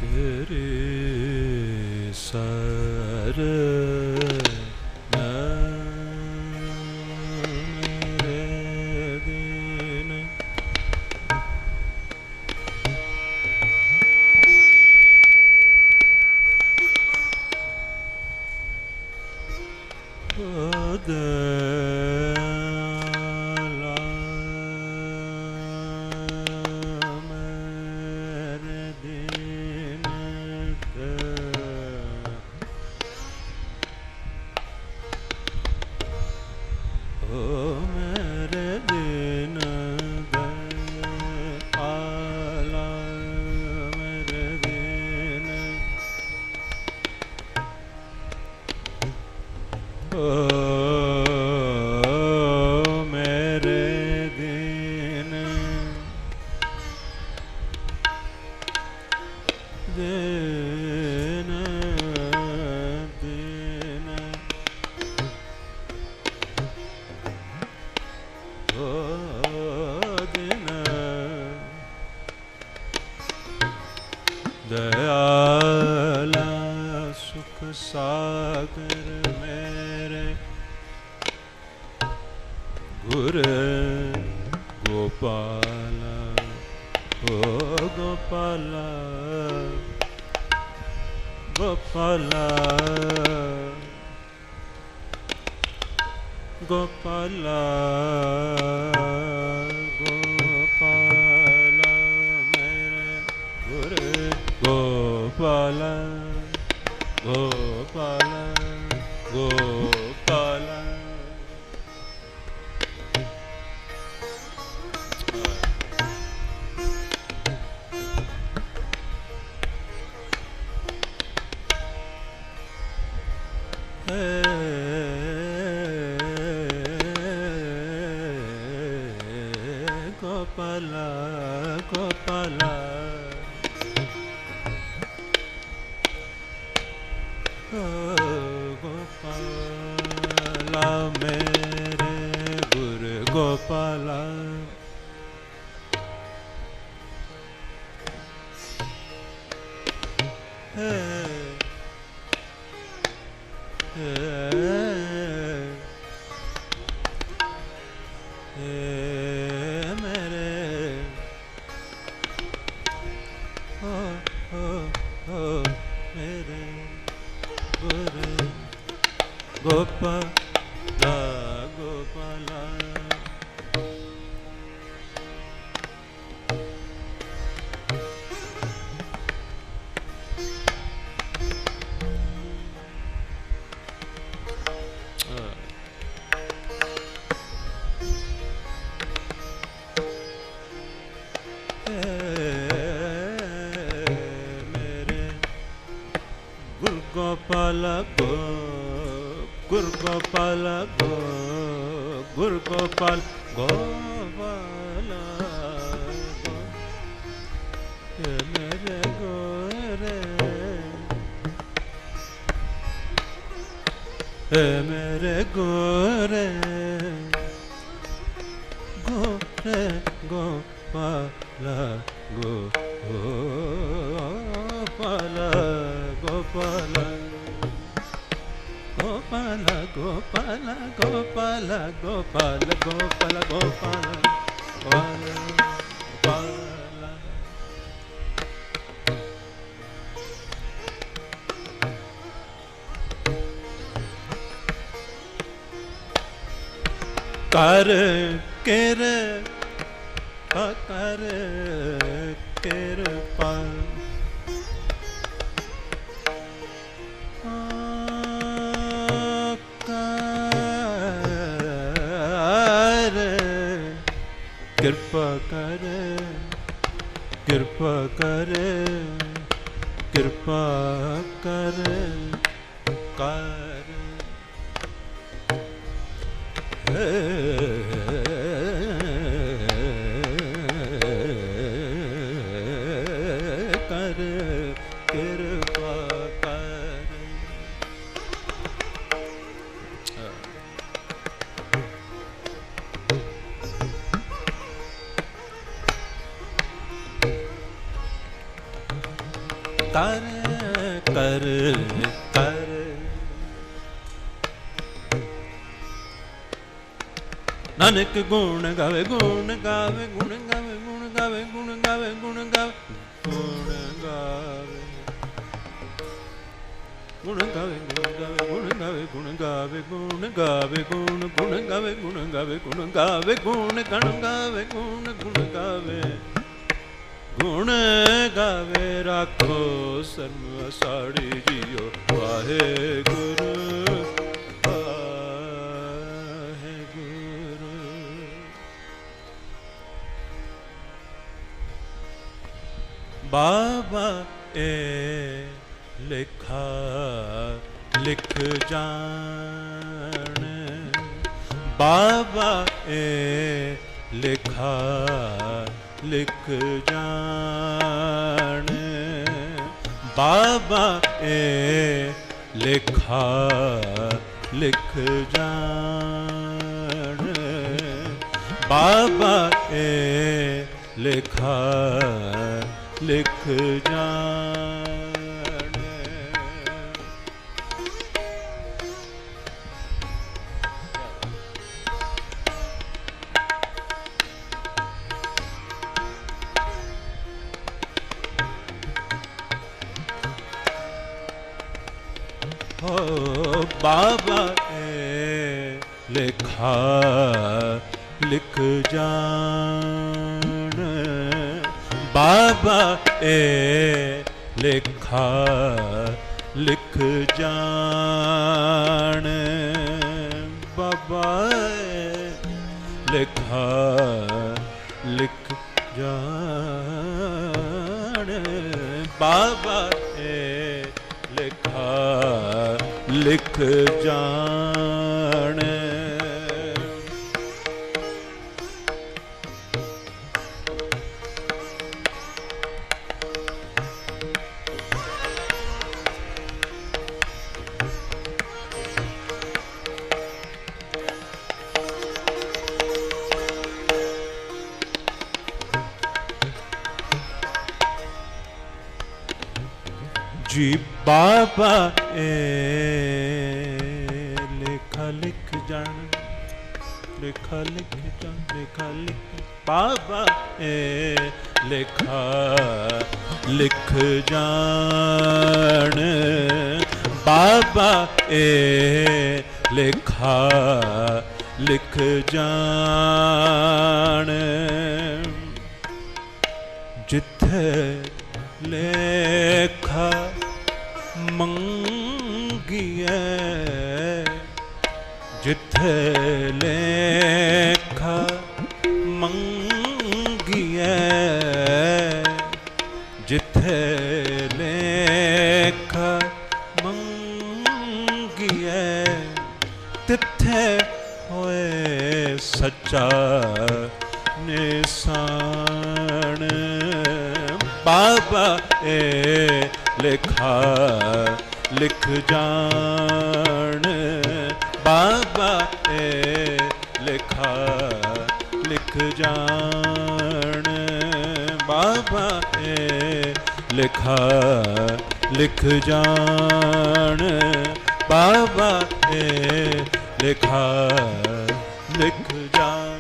तेरे शरण मेरे दीन दयाला सुख सागर मेरे गुर गोपाला ओ गोपाला गोपाला गोपाला गोपाला मेरे गुर गोपाला गोपाला गोपाला गोपाला गोपाला गोपाला मेरे गुरु गोपाला गोपाला गोपाला मेरे गुरु गोपाला गुरु गोपाल गुरु गोपाल गोपाला मेरे गोरे मेरे गोरे गोरे गोपाला गोपाला गोपाला गोपाला गोपाला गोपाला गोपाला गोपाला गोपाला गोपाला कर केर कर कृपा कृपा कर कृपा कर कृपा कर कर कर कृपा कर कर कर कर। नानक गुण गावे गुण गावे गुण गावे गुण गावे गुण गावे गुण गावे गुण गावे गुण गावे गुण गावे गुण गावे गुण गावे गुण गुण गावे गुण गावे गुण गावे गुण गण गावे गुण गुण गावे गुण गावे राखो सर्व साड़ी जियो वाहे गुरु वाहे गुरु। बाबा ए लिखा लिख जान बाबा ए लिखा लिख जान बाबा ए लिखा लिख जान बाबा ए लिखा लिख जान। हो बाबा ए लिखा लिख जान बाबा ए लिखा लिख जान बाबा लिखा लिख जान बाबा ए लिखा लिख जान। जी बाबा ए लिखा लिख जान लिखा लिख जान लिखा लिख बाबा ए लिखा लिख जान बाबा ए लिखा लिख जान जिथे लेखा मंगिए जिथे लेखा मंगिए जिथे लेखा मंगिए तिथे होए सच्चा निशान बाबा ए लिखा लिख जान बाबा ए लिखा लिख जान बाबा ए लिखा लिख जान बाबा ए लिखा लिख जान।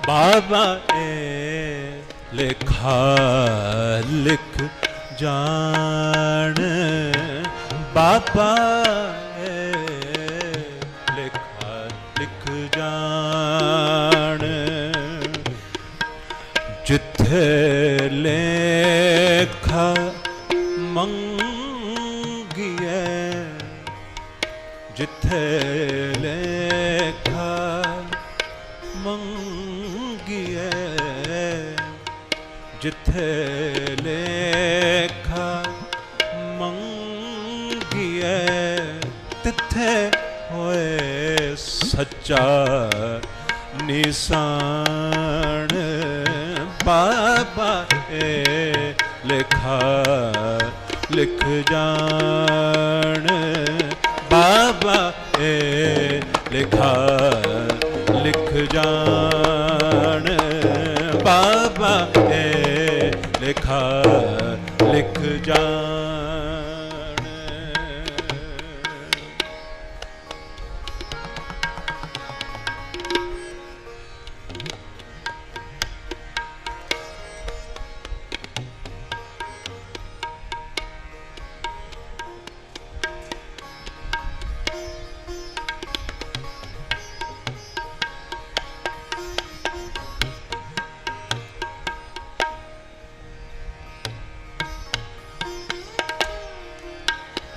बाबा ए लिखा लिख जान बाबा ए लिखा लिख जान जिथे लेखा मंगिए जिथे लेखा मंगिए जिथे लेखा मंगिए सच्चा निशान बाबा ए लिखा लिख जान बाबा ए लिखा लिख जान बाबा ए लिखा लिख जान।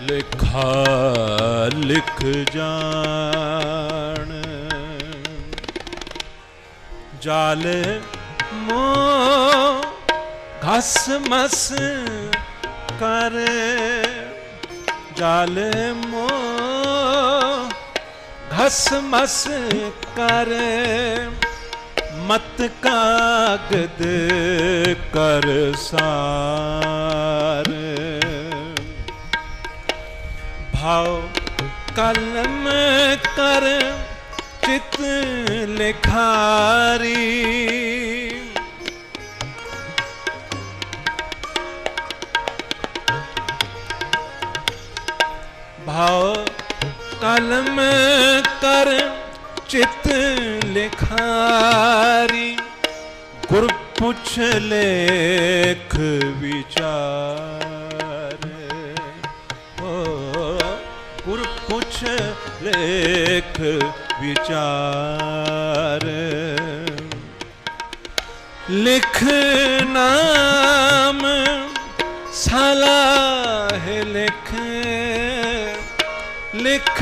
लिखा लिख जान जाल मो घस मस कर जाल मो घस मस कर मत कागद कर सार भाव कलम कर चित लिखारी भाव कलम कर चित लिखारी गुर पुछ लेख विचार गुर पुछ लेख विचार लिख नाम सलाह लिख लिख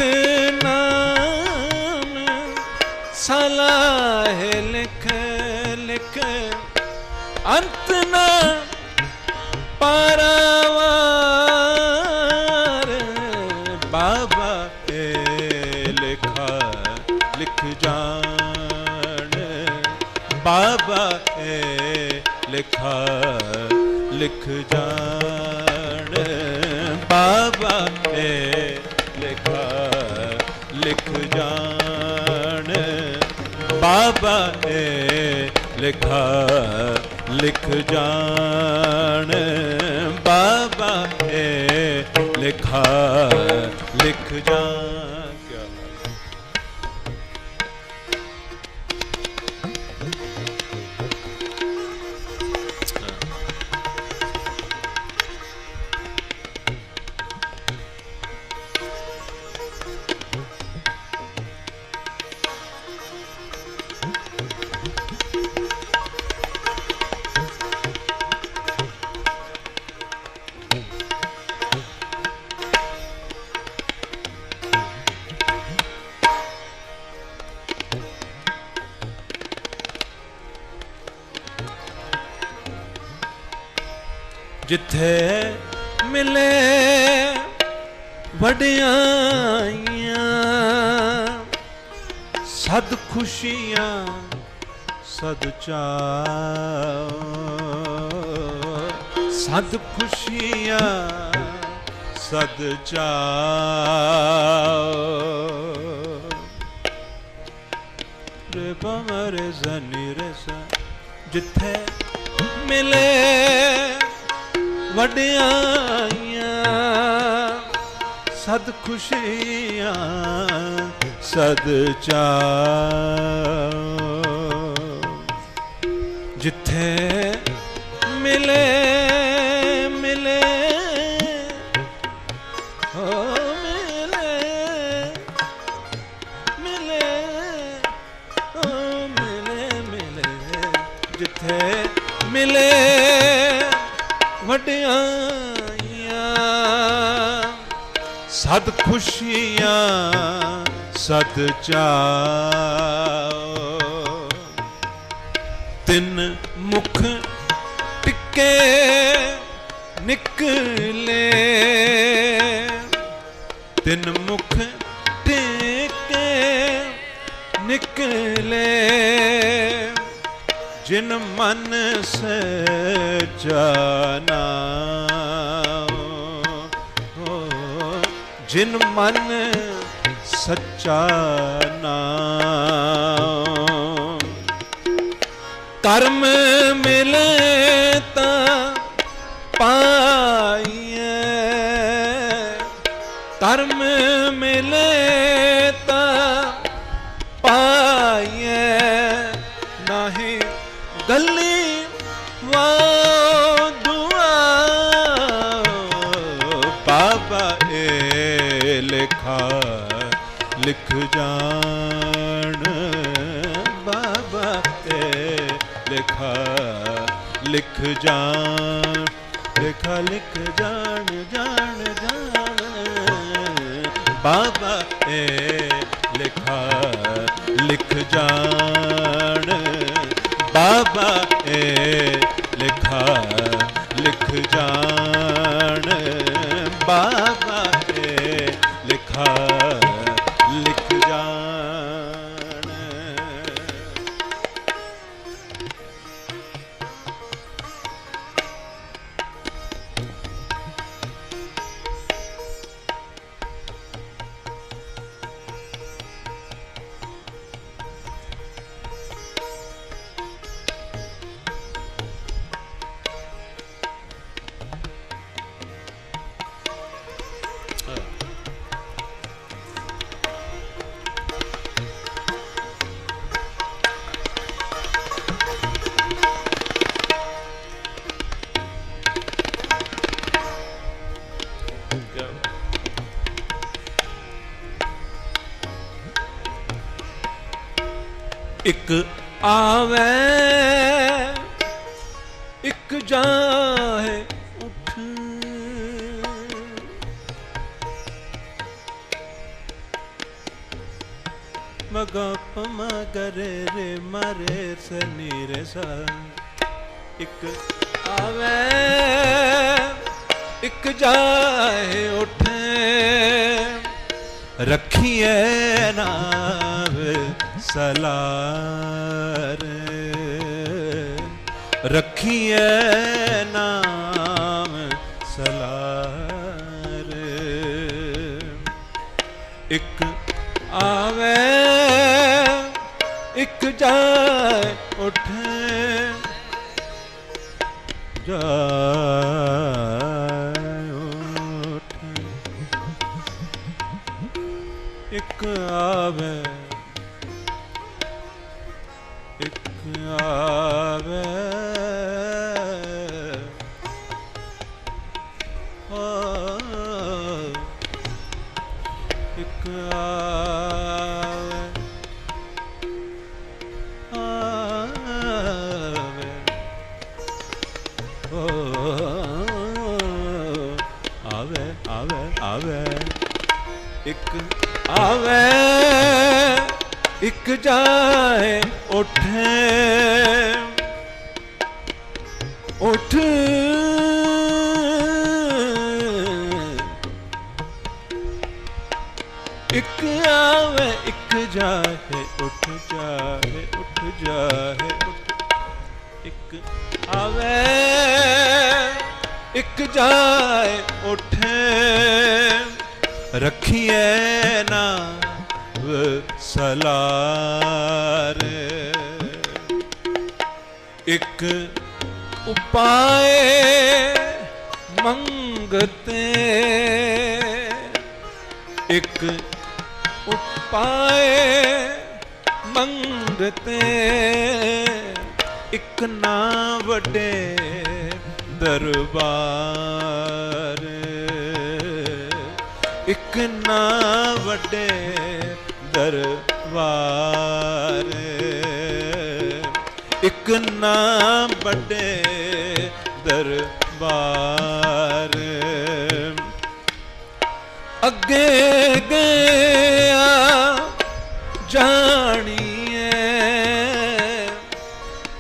नाम सलाह लिख लिख अंत न पारावार बाबा ए लिखा लिख जान बाबा ए लिखा लिख जान बाबा ए लिखा लिख जान बाबा ए लिखा लिख जान बाबा ए लिखा लिख जान। क्या जिथे मिले वडियाइयां सद खुशियां सद चाव सद खुशियां सद चाव रे बमरे जनी रे सा जिथे मिले वडियाइयां सद खुशियां सद चाव जिथे मिले मिले ओ मिले मिले ओ मिले मिले जिथे मिले वडियाइयां सद खुशियां सद चाव तिन मुख टिके निकले तिन मुख टिके निकले जिन मन से जाना हो, जिन मन सच्चा नाम। कर्म मिले ता पाइए, कर्म मिले ता पाइए, नहीं गली वो दुआ। बाबा ए लिखा लिख जान, बाबा ए लिखा लिख जान, लिखा लिख जान जान जान। बाबा ए लिखा लिख जान, बाबा ए लिखा लिख जान, बाबा ए लिखा लिख जान। एक आवे एक जाए उठ, मगा पमा गरे रे मारे सनी रे सा। एक आवे एक जाए उठ, रखिए नाव सलार, रखिए नाम सलार। एक आवे एक जाए उठे, जाए उठे। एक आवे एक आवे, एक आवे आवे, आवे आवे आवे। एक आवे एक जाए उठे, उठ एक आवे एक जाए उठ जाए उठ जाए उठ। एक आवे एक जाए उठे, रखिए ना सलार। एक उपाय मंगते, एक उपाय मंगते, एक ना वडे दरबार, एक ना वडे दरबार, एक ना बड़े दरबार। अगे गया जानिए,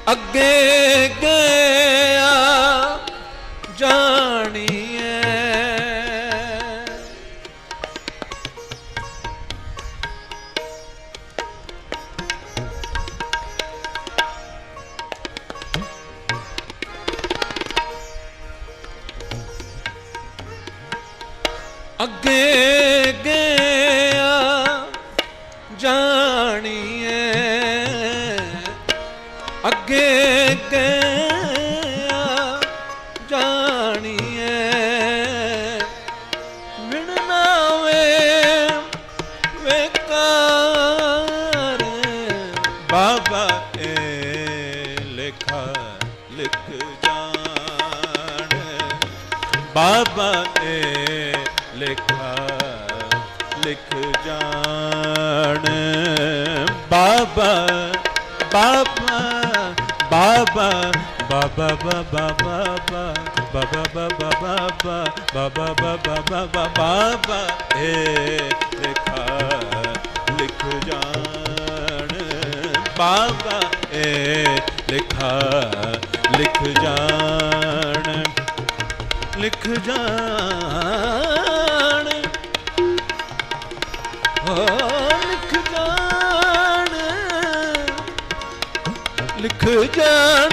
अगे गया जानिए। अगे गया जानिए अगे गया जानिए विणना वेकार बाबा ए लिखा लिख जान बाबा ए लिखा लिख जान बाबा बाबा बाबा बाबा बाबा बाबा बाबा बाबा बाबा बाबा बाबा बाबा बाबा ए लिखा लिख जान बाबा ए लिखा लिख जान लिख जान लिख जान लिख जान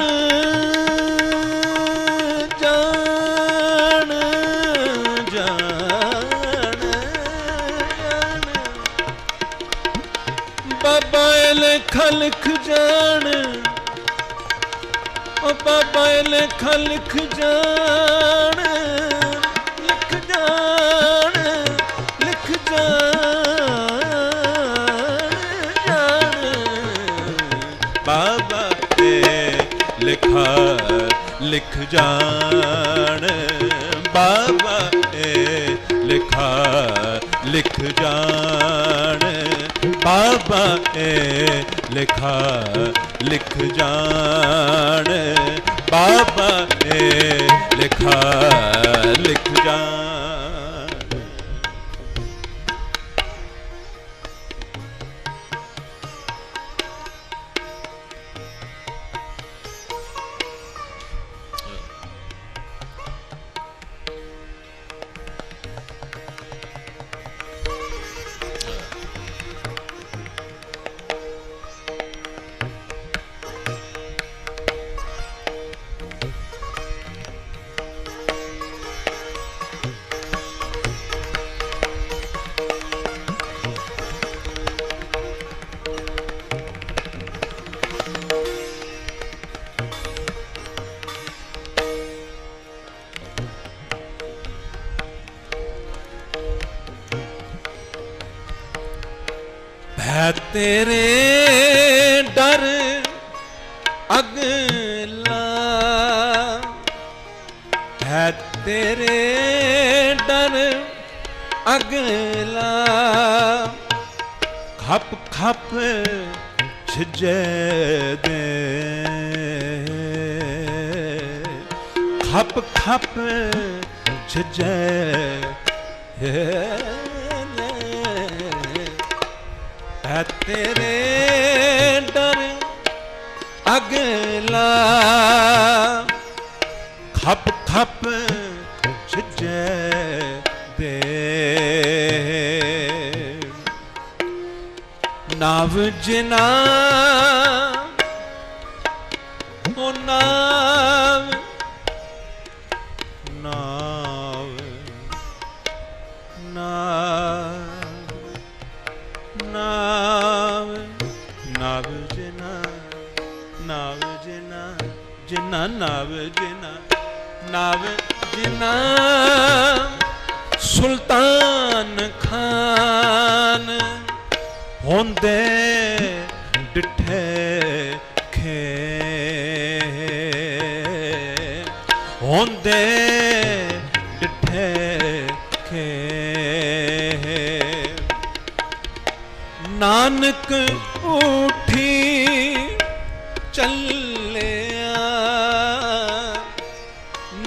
जान जान बाबा लिखा लिख जान ओ बाबा लिखा लिख जान लिख जान लिख जान बाबा ए लिखा लिख जान बाबा ए लिखा लिख जान बाबा ए लिखा लिख जान बाबा ए लिखा लिख जान है तेरे डर अगला है तेरे डर अगला खप खप छिजे दे खप खप छिजे है तेरे डर अगला खप खप छिजे दे नाव जिना ओ नाव नाव नाव नाव नाव जिना नाव जिना जिना नाव जिना नाव जिना सुल्तान खान होंदे डिठे खे होंदे डिठे खे नानक उठी चलिया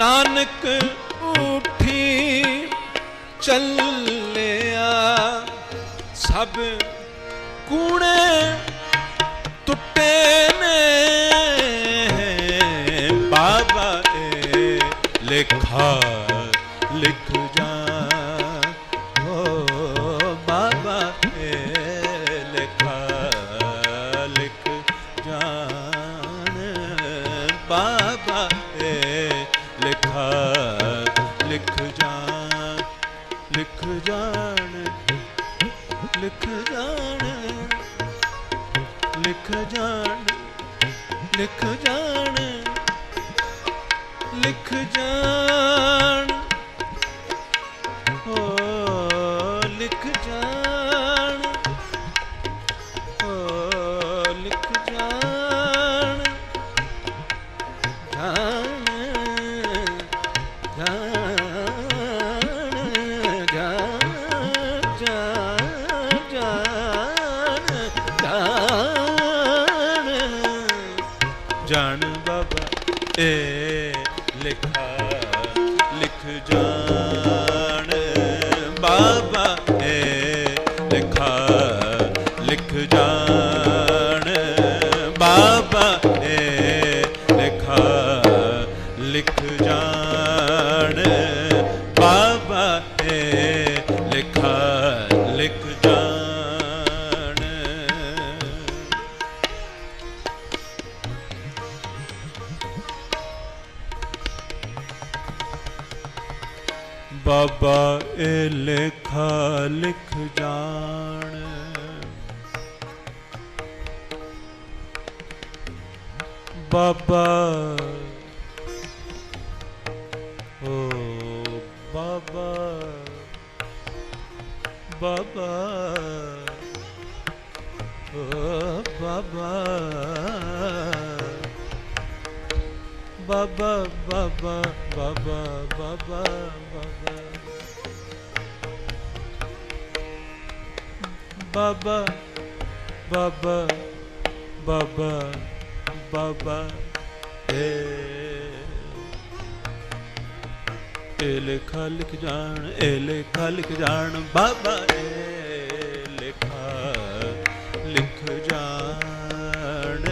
नानक उठी चलिया सब कूड़े टुटे ने बाबा ए लिखा लिख जा ओ बाबा ए लिखा लिख जान बाबा ए लिखा लिख जा लिख जान, लिख जान, लिख जान, लिख जान, लिख जान, ओ लिख जान, ओ लिख जान, जान, जान, जान, जान, जान, जान बाबा ए लिखा लिख जान, बाबा ए लिखा लिख जान, बाबा ए लिखा लिख जान, बाबा ए लिखा लिख जान। बाबा ए लेखा लिख जान, बाबा ओ बाबा, बाबा ओ बाबा, बाबा, बाबा, बाबा, बाबा, बाबा, बाबा, बाबा, बाबा ए लेखा लिख जान, ए लेखा लिख जान, बाबा ए लेखा लिख जान,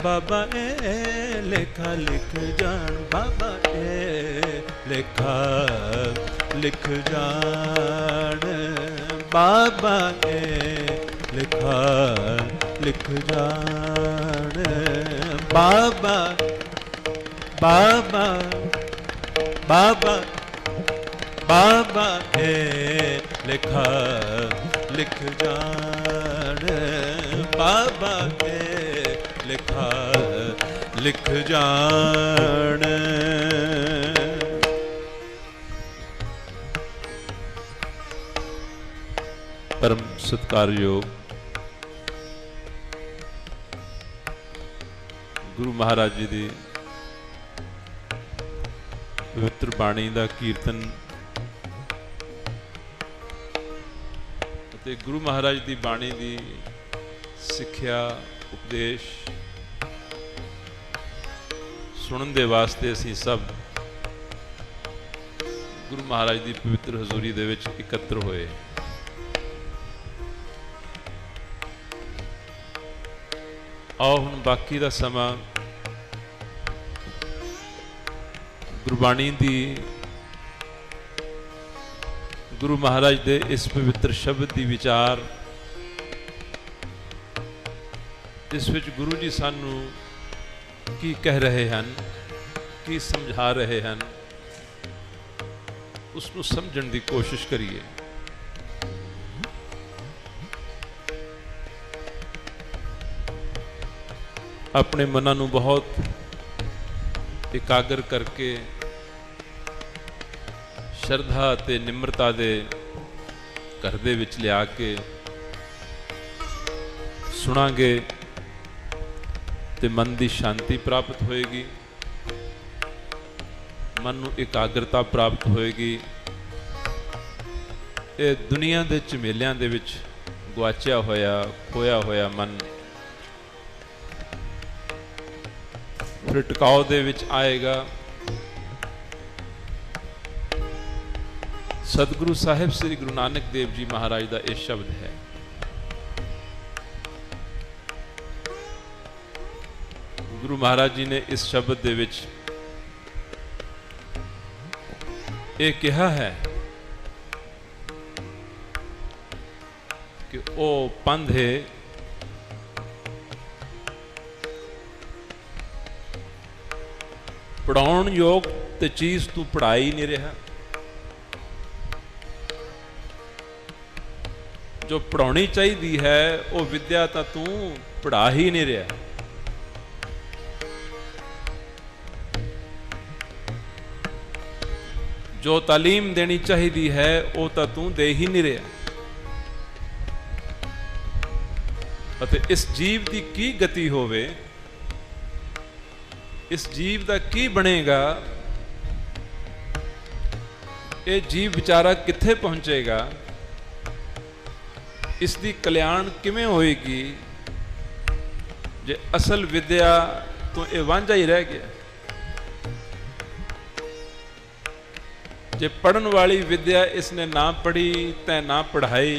बाबा ए लेखा लिख जान, बाबा ए लेखा लिख जान, बाबा ए लिखा लिख जान, बाबा, बाबा, बाबा, बाबा ए लिखा लिख जान, बाबा ए लिखा लिख जान। परम सत्कारयोग गुरु महाराज जी ਦੀ पवित्र बाणी ਦਾ ਕੀਰਤਨ ਅਤੇ ਗੁਰੂ ਮਹਾਰਾਜ ਦੀ ਬਾਣੀ ਦੀ ਸਿੱਖਿਆ ਉਪਦੇਸ਼ ਸੁਣਨ ਦੇ ਵਾਸਤੇ ਅਸੀਂ ਸਭ ਗੁਰੂ ਮਹਾਰਾਜ ਦੀ ਪਵਿੱਤਰ ਹਜ਼ੂਰੀ ਦੇ ਵਿੱਚ ਇਕੱਤਰ ਹੋਏ। आओ हुण बाकी दा समा गुरबाणी दी गुरु महाराज दे इस पवित्र शब्द दी विचार इस विच गुरु जी सानू की कह रहे हैं, की समझा रहे हैं, उसनू समझण दी कोशिश करिए। अपने मनां नूं बहुत एकाग्र करके शरधा ते निम्रता दे घर दे विच लिया के सुनांगे ते मन की शांति प्राप्त होएगी, मन नूं एकाग्रता प्राप्त होएगी। ये दुनिया दे झमेलियां दे विच गुआचिया होया खोया होया मन फिर टिकाव दे विच आएगा। सतगुरु साहिब श्री गुरु नानक देव जी महाराज का यह शब्द है, गुरु महाराज जी ने इस शब्द दे विच ये कहा है कि ओ पंध है पढ़ाउण योग ते चीज़ तू पढ़ा ही नहीं रहा, जो पढ़ानी चाहिए है वो विद्या तो तू पढ़ा ही नहीं रहा। जो तालीम देनी चाहिए है वो तो तू दे ही नहीं रहा। ਅਤੇ इस जीव की की गति होवे, इस जीव का की बनेगा, ये जीव बेचारा कित्थे पहुंचेगा, इसकी कल्याण किवें होएगी जे असल विद्या तो ये वांझा ही रह गया। जे पढ़न वाली विद्या इसने ना पढ़ी तै ना पढ़ाई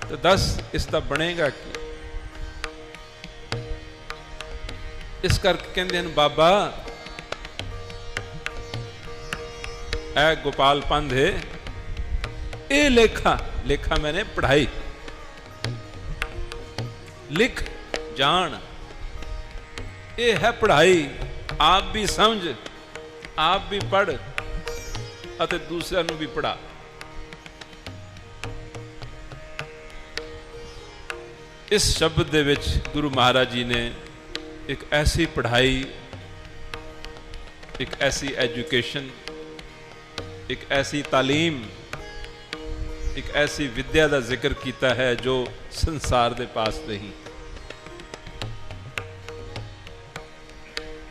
तो दस इसका बनेगा की। इस करके कहते हैं बाबा ऐ गोपाल पंध है, ये लेखा लेखा मैंने पढ़ाई, लिख जान, ये है पढ़ाई। आप भी समझ, आप भी पढ़ ਅਤੇ दूसरों ਨੂੰ भी पढ़ा। इस शब्द दे विच गुरु महाराज जी ने एक ऐसी पढ़ाई, एक ऐसी एजुकेशन, एक ऐसी तालीम, एक ऐसी विद्या का जिक्र किया है जो संसार के पास नहीं।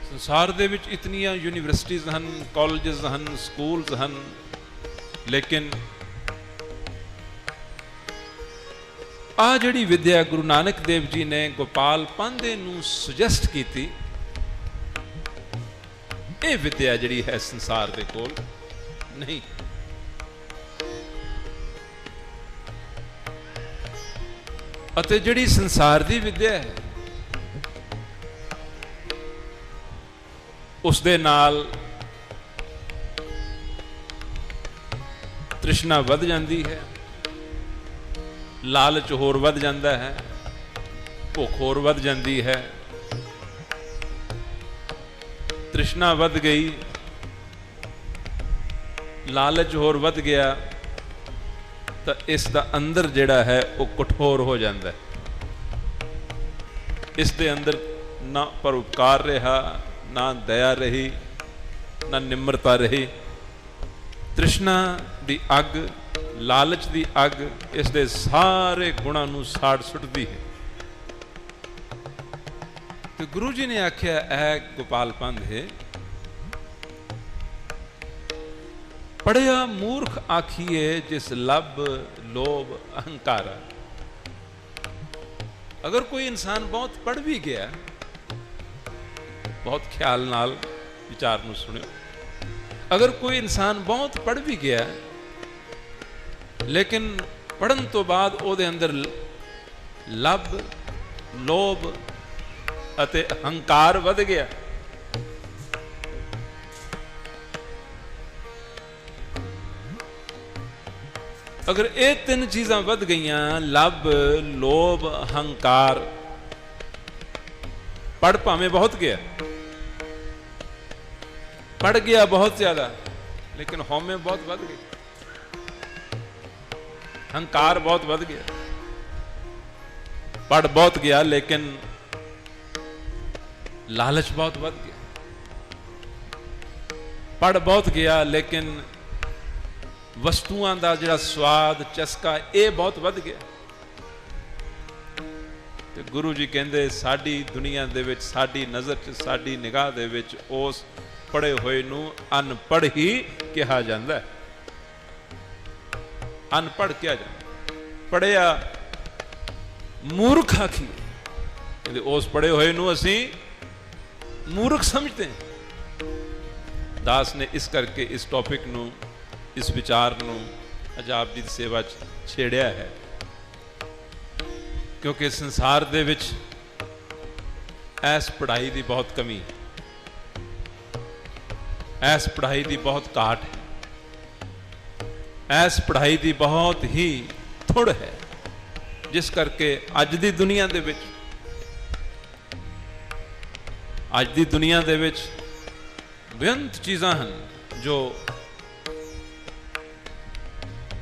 संसार दे विच इतनियां यूनिवर्सिटीज़ हैं, कॉलेजेस हैं, स्कूल्स हैं, लेकिन आ जिहड़ी विद्या गुरु नानक देव जी ने गोपाल पांधे नूं सुजैसट की थी, ये विद्या जिहड़ी है संसार दे कोल नहीं। अते जिहड़ी संसार दी विद्या है उस दे नाल तृष्णा वध जाती है, लालच होर वध जाता है, भुख होर वध जाती है। तृष्णा वध गई, लालच होर वध गया तो इसका अंदर जिहड़ा है वो कठोर हो जाता है। इस दे अंदर ना परोपकार रहा, ना दया रही, ना निम्रता रही। तृष्णा दी अग, लालच दी अग इस दे सारे गुणां नूं साड़ सुटदी है। तो गुरु जी ने आख्या है गोपाल पांधे, पढ़िया मूर्ख आखिए जिस लब लोभ अहंकारा। अगर कोई इंसान बहुत पढ़ भी गया, बहुत ख्याल नाल विचार नूं सुनियो, अगर कोई इंसान बहुत पढ़ भी गया लेकिन पढ़न तो बाद ਉਹਦੇ अंदर लब, लोभ ਅਤੇ अहंकार वध गया, अगर ये तीन चीज़ां वध गईयां, लब, लोभ, अहंकार, पढ़ भावें बहुत गया, पढ़ गया बहुत ज्यादा लेकिन हौमे बहुत वध गई, अहंकार बहुत वध गया। पढ़ बहुत गया लेकिन लालच बहुत वध गया, पढ़ बहुत गया लेकिन वस्तुआं दा जिहड़ा स्वाद चस्का ये बहुत वध गया। ते गुरु जी कहंदे साडी दुनिया दे विच, साडी नज़र च, साडी निगाह दे विच उस पढ़े हुए नूं अनपढ़ ही कहा जाता है। अनपढ़ क्या जाता, पढ़िया मूर्ख आखी, उस पढ़े हुए नूं असीं मूर्ख समझते हैं। दास ने इस करके इस टॉपिक नूं, इस विचार नूं अज आप जी दी सेवा छेड़िया है, क्योंकि संसार दे विच ऐस पढ़ाई की बहुत कमी, ऐस पढ़ाई की बहुत घाट है, ऐस पढ़ाई की बहुत ही थुड़ है, जिस करके अज दी दुनिया दे विच, अज दी दुनिया दे विच बेअंत चीज़ां हैं जो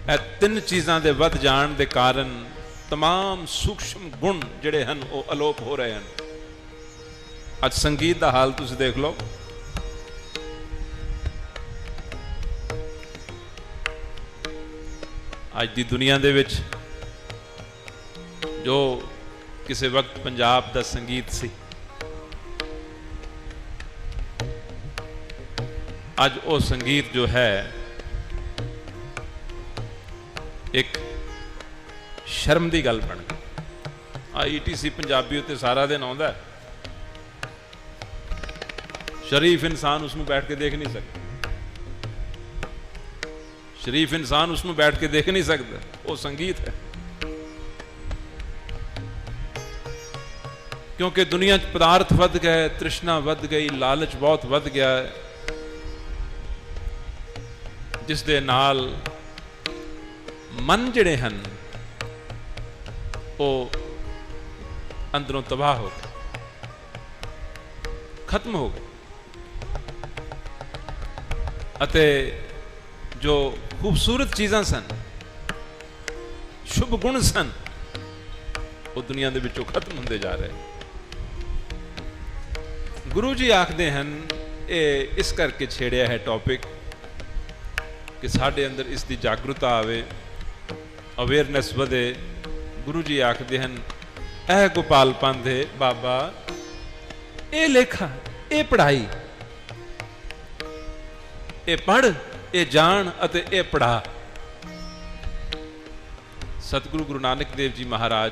ਇਹ ਤਿੰਨ ਚੀਜ਼ਾਂ ਦੇ ਵੱਧ ਜਾਣ ਦੇ ਕਾਰਨ तमाम सूक्ष्म गुण ਜਿਹੜੇ ਹਨ ਉਹ ਅਲੋਪ ਹੋ ਰਹੇ ਹਨ। ਅੱਜ ਸੰਗੀਤ ਦਾ ਹਾਲ ਤੁਸੀਂ ਦੇਖ ਲਓ। ਅੱਜ ਦੀ ਦੁਨੀਆ ਦੇ ਵਿੱਚ ਜੋ ਕਿਸੇ ਵਕਤ ਪੰਜਾਬ ਦਾ ਸੰਗੀਤ ਸੀ, ਅੱਜ ਉਹ ਸੰਗੀਤ ਜੋ ਹੈ ਇੱਕ ਸ਼ਰਮ ਦੀ ਗੱਲ ਬਣ ਗਈ। ETC ਪੰਜਾਬੀ ਉੱਤੇ ਸਾਰਾ ਦਿਨ ਆਉਂਦਾ, ਸ਼ਰੀਫ ਇਨਸਾਨ ਉਸ ਨੂੰ ਬੈਠ ਕੇ ਦੇਖ ਨਹੀਂ ਸਕਦਾ। ਸ਼ਰੀਫ ਇਨਸਾਨ ਉਸ ਨੂੰ ਬੈਠ ਕੇ ਦੇਖ ਨਹੀਂ ਸਕਦਾ। ਉਹ ਸੰਗੀਤ ਹੈ, ਕਿਉਂਕਿ ਦੁਨੀਆ 'ਚ ਪਦਾਰਥ ਵੱਧ ਗਏ, ਤ੍ਰਿਸ਼ਨਾ ਵੱਧ ਗਈ, ਲਾਲਚ ਬਹੁਤ ਵੱਧ ਗਿਆ ਹੈ, ਜਿਸ ਦੇ ਨਾਲ ਮਨ ਜਿਹੜੇ ਹਨ ਉਹ ਅੰਦਰੋਂ ਤਬਾਹ ਹੋ ਗਏ, ਖਤਮ ਹੋ ਗਏ। ਅਤੇ ਜੋ ਖੂਬਸੂਰਤ ਚੀਜ਼ਾਂ ਸਨ, ਸ਼ੁਭ ਗੁਣ ਸਨ, ਉਹ ਦੁਨੀਆ ਦੇ ਵਿੱਚੋਂ ਖਤਮ ਹੁੰਦੇ ਜਾ ਰਹੇ। ਗੁਰੂ ਜੀ ਆਖਦੇ ਹਨ, ਇਹ ਇਸ ਕਰਕੇ ਛੇੜਿਆ ਹੈ ਟੌਪਿਕ ਕਿ ਸਾਡੇ ਅੰਦਰ ਇਸ ਦੀ ਜਾਗਰੂਕਤਾ ਆਵੇ, ਅਵੇਅਰਨੈਸ ਵਧੇ। ਗੁਰੂ ਜੀ ਆਖਦੇ ਹਨ, ਇਹ ਗੋਪਾਲ ਪੰਥ ਹੈ ਬਾਬਾ, ਇਹ ਲੇਖਾ, ਇਹ ਪੜ੍ਹਾਈ, ਇਹ ਪੜ੍ਹ, ਇਹ ਜਾਣ ਅਤੇ ਇਹ ਪੜ੍ਹਾ। ਸਤਿਗੁਰੂ ਗੁਰੂ ਨਾਨਕ ਦੇਵ ਜੀ ਮਹਾਰਾਜ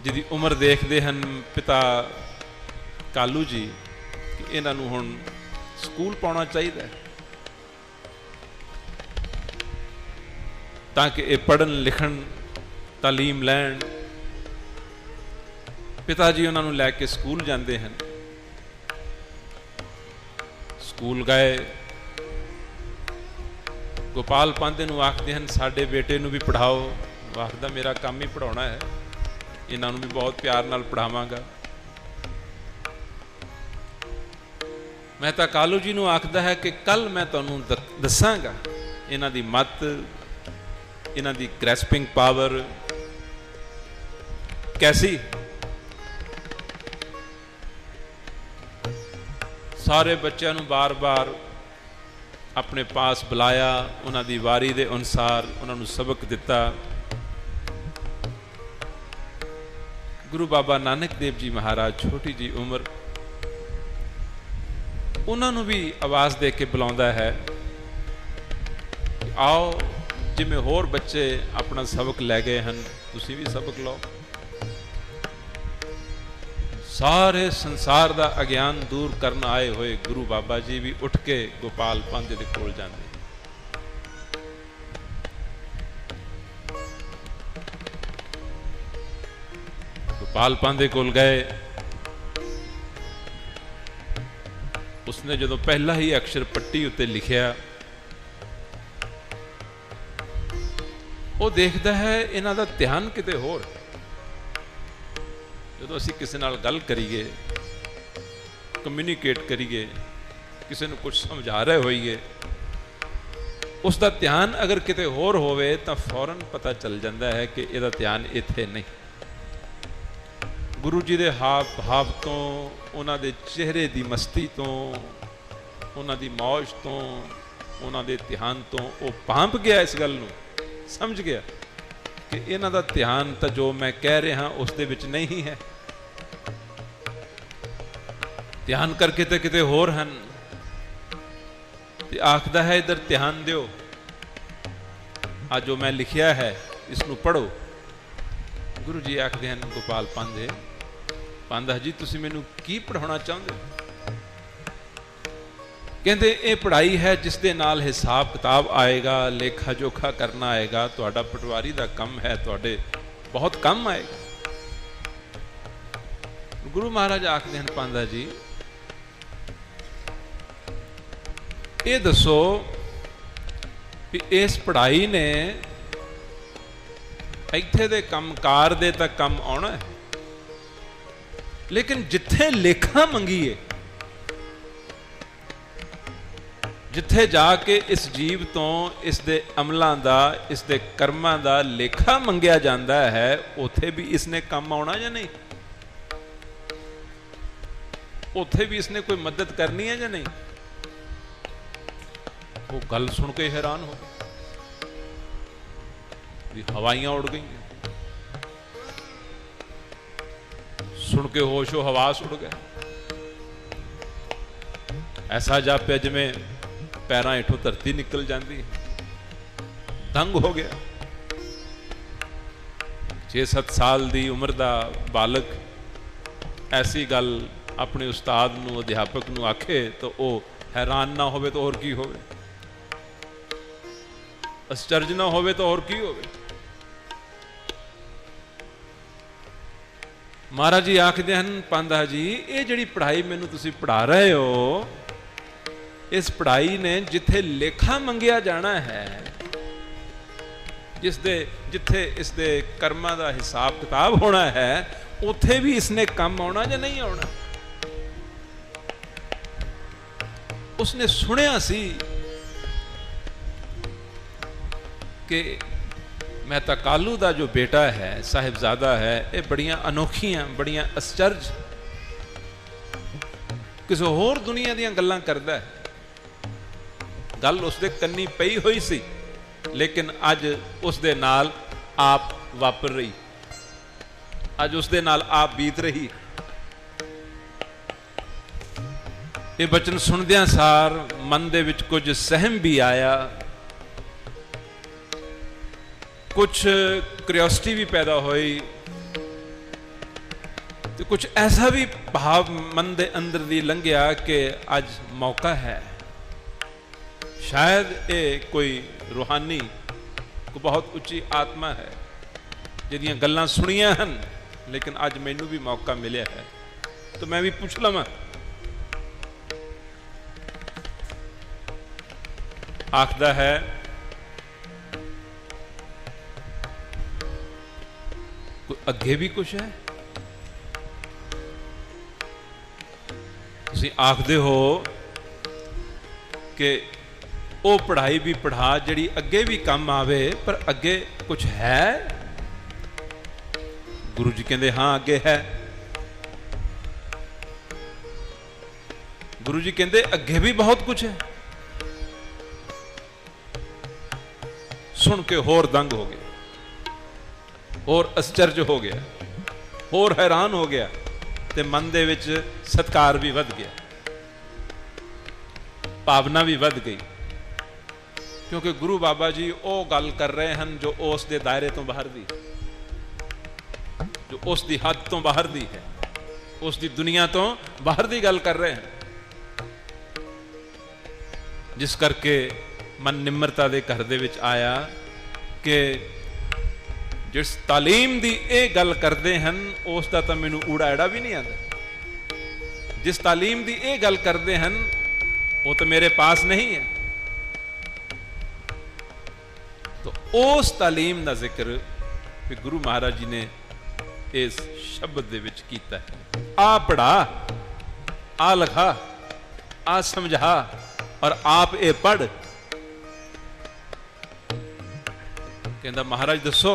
ਜਿਹਦੀ ਉਮਰ ਦੇਖਦੇ ਹਨ ਪਿਤਾ ਕਾਲੂ ਜੀ ਕਿ ਇਹਨਾਂ ਨੂੰ ਹੁਣ ਸਕੂਲ ਪਾਉਣਾ ਚਾਹੀਦਾ ਹੈ ਤਾਂ ਕਿ ਇਹ ਪੜ੍ਹਨ ਲਿਖਣ, ਤਾਲੀਮ ਲੈਣ। ਪਿਤਾ ਜੀ ਉਹਨਾਂ ਨੂੰ ਲੈ ਕੇ ਸਕੂਲ ਜਾਂਦੇ ਹਨ। ਸਕੂਲ ਗਏ, ਗੋਪਾਲ ਪੰਥ ਨੂੰ ਆਖਦੇ ਹਨ, ਸਾਡੇ ਬੇਟੇ ਨੂੰ ਵੀ ਪੜ੍ਹਾਓ। ਉਹ ਆਖਦਾ, ਮੇਰਾ ਕੰਮ ਹੀ ਪੜ੍ਹਾਉਣਾ ਹੈ, ਇਹਨਾਂ ਨੂੰ ਵੀ ਬਹੁਤ ਪਿਆਰ ਨਾਲ ਪੜ੍ਹਾਵਾਂਗਾ। ਮੈਂ ਤਾਂ ਕਾਲੂ ਜੀ ਨੂੰ ਆਖਦਾ ਹੈ ਕਿ ਕੱਲ ਮੈਂ ਤੁਹਾਨੂੰ ਦੱਸਾਂਗਾ ਇਹਨਾਂ ਦੀ ਮੱਤ, ਇਹਨਾਂ ਦੀ ਗ੍ਰੈਸਪਿੰਗ ਪਾਵਰ ਕੈਸੀ। ਸਾਰੇ ਬੱਚਿਆਂ ਨੂੰ ਬਾਰ-ਬਾਰ ਆਪਣੇ ਪਾਸ ਬੁਲਾਇਆ, ਉਹਨਾਂ ਦੀ ਵਾਰੀ ਦੇ ਅਨੁਸਾਰ ਉਹਨਾਂ ਨੂੰ ਸਬਕ ਦਿੱਤਾ। ਗੁਰੂ ਬਾਬਾ ਨਾਨਕ ਦੇਵ ਜੀ ਮਹਾਰਾਜ, ਛੋਟੀ ਜੀ ਉਮਰ, ਉਹਨਾਂ ਨੂੰ ਵੀ ਆਵਾਜ਼ ਦੇ ਕੇ ਬੁਲਾਉਂਦਾ ਹੈ ਕਿ ਆਓ, ਜਿਵੇਂ ਹੋਰ ਬੱਚੇ ਆਪਣਾ ਸਬਕ ਲੈ ਗਏ ਹਨ, ਤੁਸੀਂ ਵੀ ਸਬਕ ਲਓ। ਸਾਰੇ ਸੰਸਾਰ ਦਾ ਅਗਿਆਨ ਦੂਰ ਕਰਨ ਆਏ ਹੋਏ ਗੁਰੂ ਬਾਬਾ ਜੀ ਵੀ ਉੱਠ ਕੇ ਗੋਪਾਲ ਪੰਥ ਦੇ ਕੋਲ ਜਾਂਦੇ। ਗੋਪਾਲ ਪੰਥ ਦੇ ਕੋਲ ਗਏ। ਉਸਨੇ ਜਦੋਂ ਪਹਿਲਾ ਹੀ ਅਕਸ਼ਰ ਪੱਟੀ ਉੱਤੇ ਲਿਖਿਆ, ਉਹ ਦੇਖਦਾ ਹੈ ਇਹਨਾਂ ਦਾ ਧਿਆਨ ਕਿਤੇ ਹੋਰ। ਜਦੋਂ ਅਸੀਂ ਕਿਸੇ ਨਾਲ ਗੱਲ ਕਰੀਏ, ਕਮਿਊਨੀਕੇਟ ਕਰੀਏ, ਕਿਸੇ ਨੂੰ ਕੁਝ ਸਮਝਾ ਰਹੇ ਹੋਈਏ, ਉਸ ਦਾ ਧਿਆਨ ਅਗਰ ਕਿਤੇ ਹੋਰ ਹੋਵੇ ਤਾਂ ਫੌਰਨ ਪਤਾ ਚੱਲ ਜਾਂਦਾ ਹੈ ਕਿ ਇਹਦਾ ਧਿਆਨ ਇੱਥੇ ਨਹੀਂ। ਗੁਰੂ ਜੀ ਦੇ ਹਾਵ ਭਾਵ ਤੋਂ, ਉਹਨਾਂ ਦੇ ਚਿਹਰੇ ਦੀ ਮਸਤੀ ਤੋਂ, ਉਹਨਾਂ ਦੀ ਮੌਜ ਤੋਂ, ਉਹਨਾਂ ਦੇ ਧਿਆਨ ਤੋਂ ਉਹ ਭਾਂਪ ਗਿਆ, ਇਸ ਗੱਲ ਨੂੰ ਸਮਝ ਗਿਆ ਕਿ ਇਹਨਾਂ ਦਾ ਧਿਆਨ ਤਾਂ ਜੋ ਮੈਂ ਕਹਿ ਰਿਹਾ ਉਸ ਦੇ ਵਿੱਚ ਨਹੀਂ ਹੈ। ਧਿਆਨ ਕਰਕੇ ਤਾਂ ਕਿਤੇ ਹੋਰ ਹਨ। ਤੇ ਆਖਦਾ ਹੈ, ਇਧਰ ਧਿਆਨ ਦਿਓ, ਆ ਜੋ ਮੈਂ ਲਿਖਿਆ ਹੈ ਇਸ ਨੂੰ ਪੜ੍ਹੋ। ਗੁਰੂ ਜੀ ਆਖਦੇ ਹਨ, ਗੋਪਾਲ ਪੰਥ, ਪੰਥ ਜੀ ਤੁਸੀਂ ਮੈਨੂੰ ਕੀ ਪੜ੍ਹਾਉਣਾ ਚਾਹੁੰਦੇ ਹੋ? ਕਹਿੰਦੇ, ਇਹ ਪੜ੍ਹਾਈ ਹੈ ਜਿਸ ਦੇ ਨਾਲ ਹਿਸਾਬ ਕਿਤਾਬ ਆਏਗਾ, ਲੇਖਾ ਜੋਖਾ ਕਰਨਾ ਆਏਗਾ, ਤੁਹਾਡਾ ਪਟਵਾਰੀ ਦਾ ਕੰਮ ਹੈ, ਤੁਹਾਡੇ ਬਹੁਤ ਕੰਮ ਆਏਗਾ। ਗੁਰੂ ਮਹਾਰਾਜ ਆਖਦੇ ਹਨ, ਪਾਂਦਾ ਜੀ ਇਹ ਦੱਸੋ ਵੀ ਇਸ ਪੜ੍ਹਾਈ ਨੇ ਇੱਥੇ ਦੇ ਕੰਮਕਾਰ ਦੇ ਤਾਂ ਕੰਮ ਆਉਣਾ ਹੈ, ਲੇਕਿਨ ਜਿੱਥੇ ਲੇਖਾ ਮੰਗੀਏ, ਜਿੱਥੇ ਜਾ ਕੇ ਇਸ ਜੀਵ ਤੋਂ ਇਸ ਦੇ ਅਮਲਾਂ ਦਾ, ਇਸ ਦੇ ਕਰਮਾਂ ਦਾ ਲੇਖਾ ਮੰਗਿਆ ਜਾਂਦਾ ਹੈ, ਉੱਥੇ ਵੀ ਇਸਨੇ ਕੰਮ ਆਉਣਾ ਜਾਂ ਨਹੀਂ? ਉੱਥੇ ਵੀ ਇਸਨੇ ਕੋਈ ਮਦਦ ਕਰਨੀ ਹੈ ਜਾਂ ਨਹੀਂ? ਉਹ ਗੱਲ ਸੁਣ ਕੇ ਹੈਰਾਨ ਹੋ ਗਏ ਵੀ ਹਵਾਈਆਂ ਉੜ ਗਈਆਂ। ਸੁਣ ਕੇ ਹੋਸ਼ੋ ਹਵਾਸ ਉੜ ਗਏ। ਐਸਾ ਜਾਪਿਆ ਜਿਵੇਂ ਪੈਰਾਂ ਹੇਠੋਂ ਧਰਤੀ ਨਿਕਲ ਜਾਂਦੀ। ਦੰਗ ਹੋ ਗਿਆ। 6-7 ਸਾਲ ਦੀ ਉਮਰ ਦਾ ਬਾਲਕ ਐਸੀ ਗੱਲ ਆਪਣੇ ਉਸਤਾਦ ਨੂੰ, ਅਧਿਆਪਕ ਨੂੰ ਆਖੇ ਤਾਂ ਉਹ ਹੈਰਾਨ ਨਾ ਹੋਵੇ ਤਾਂ ਹੋਰ ਕੀ ਹੋਵੇ? ਅਚਰਜ ਨਾ ਹੋਵੇ ਤਾਂ ਹੋਰ ਕੀ ਹੋਵੇ? ਮਹਾਰਾਜ ਜੀ ਆਖਦੇ ਹਨ, ਪਾਂਧਾ ਜੀ, ਇਹ ਜਿਹੜੀ ਪੜ੍ਹਾਈ ਮੈਨੂੰ ਤੁਸੀਂ ਪੜ੍ਹਾ ਰਹੇ ਹੋ, ਇਸ ਪੜ੍ਹਾਈ ਨੇ ਜਿੱਥੇ ਲੇਖਾ ਮੰਗਿਆ ਜਾਣਾ ਹੈ, ਜਿੱਥੇ ਇਸ ਦੇ ਕਰਮਾਂ ਦਾ ਹਿਸਾਬ ਕਿਤਾਬ ਹੋਣਾ ਹੈ, ਉੱਥੇ ਵੀ ਇਸਨੇ ਕੰਮ ਆਉਣਾ ਜਾਂ ਨਹੀਂ ਆਉਣਾ? ਉਸਨੇ ਸੁਣਿਆ ਸੀ ਕਿ ਮਹਿਤਾ ਕਾਲੂ ਦਾ ਜੋ ਬੇਟਾ ਹੈ, ਸਾਹਿਬਜ਼ਾਦਾ ਹੈ, ਇਹ ਬੜੀਆਂ ਅਨੋਖੀਆਂ, ਬੜੀਆਂ ਅਚਰਜ, ਕਿਸੇ ਹੋਰ ਦੁਨੀਆ ਦੀਆਂ ਗੱਲਾਂ ਕਰਦਾ ਹੈ। ਗੱਲ ਉਸਦੇ ਕੰਨੀ ਪਈ ਹੋਈ ਸੀ, ਲੇਕਿਨ ਅੱਜ ਉਸਦੇ ਨਾਲ ਆਪ ਵਾਪਰ ਰਹੀ, ਅੱਜ ਉਸਦੇ ਨਾਲ ਆਪ ਬੀਤ ਰਹੀ। ਇਹ ਬਚਨ ਸੁਣਦਿਆਂ ਸਾਰ ਮਨ ਦੇ ਵਿੱਚ ਕੁਝ ਸਹਿਮ ਵੀ ਆਇਆ, ਕੁਛ क्यूरियोसिटी भी पैदा हुई, तो कुछ ऐसा भी भाव मन दे अंदर दी लंघिया कि अज मौका है, शायद ये कोई रूहानी, को बहुत उच्ची आत्मा है जिहदियां गल्लां सुनियां हन, लेकिन अज मैनू भी मौका मिलिया है, तो मैं भी पूछ लवां। आखदा है, अगे भी कुछ है? तुसीं आखदे हो कि वो पढ़ाई भी पढ़ा जिहड़ी अगे भी काम आवे, पर अगे कुछ है? गुरु जी कहंदे हाँ अगे है। गुरु जी कहंदे अगे भी बहुत कुछ है। सुन के होर दंग हो गए, और अचरज हो गया, और हैरान हो गया, ते मन दे विच सत्कार भी वध गया, भावना भी वध गई, क्योंकि गुरु बाबा जी वो गल कर रहे हैं जो उस दे दायरे तो बाहर दी, जो उस दी हद तो बाहर दी है, उस दी दुनिया तो बाहर दी गल कर रहे हैं, जिस करके मन निम्रता दे घर दे विच आया कि जिस तालीम दी ये गल करते हैं उसका तो मैनू ऊड़ा एड़ा भी नहीं आता। जिस तालीम दी ये गल करते हैं वो तो मेरे पास नहीं है। तो उस तालीम का जिक्र गुरु महाराज जी ने इस शब्द दे विच कीता है। आ पढ़ा, आ लिखा, आ समझा, और आप ये पढ़। कहंदा महाराज दसो।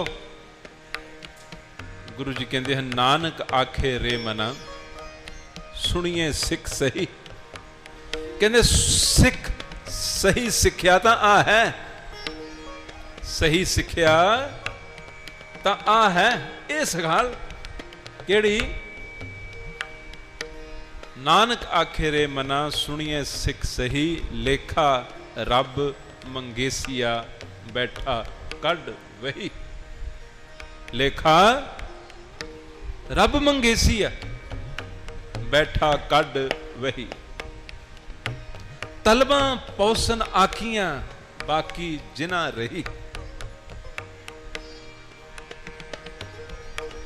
गुरु जी कहते हैं, नानक आखे रे मना सुनिए सिख सही। कहते सिख सही सिक्ख्या तो आ है, सही सिक्ख्या तो आ है। ये सगाल केड़ी? नानक आखे रे मना सुनिए सिख सही, लेखा रब मंगेसिया बैठा कड वही। लेखा रब मंगेसिया बैठा कड वही। तलबा पौसन आखियां बाकी जिना रही।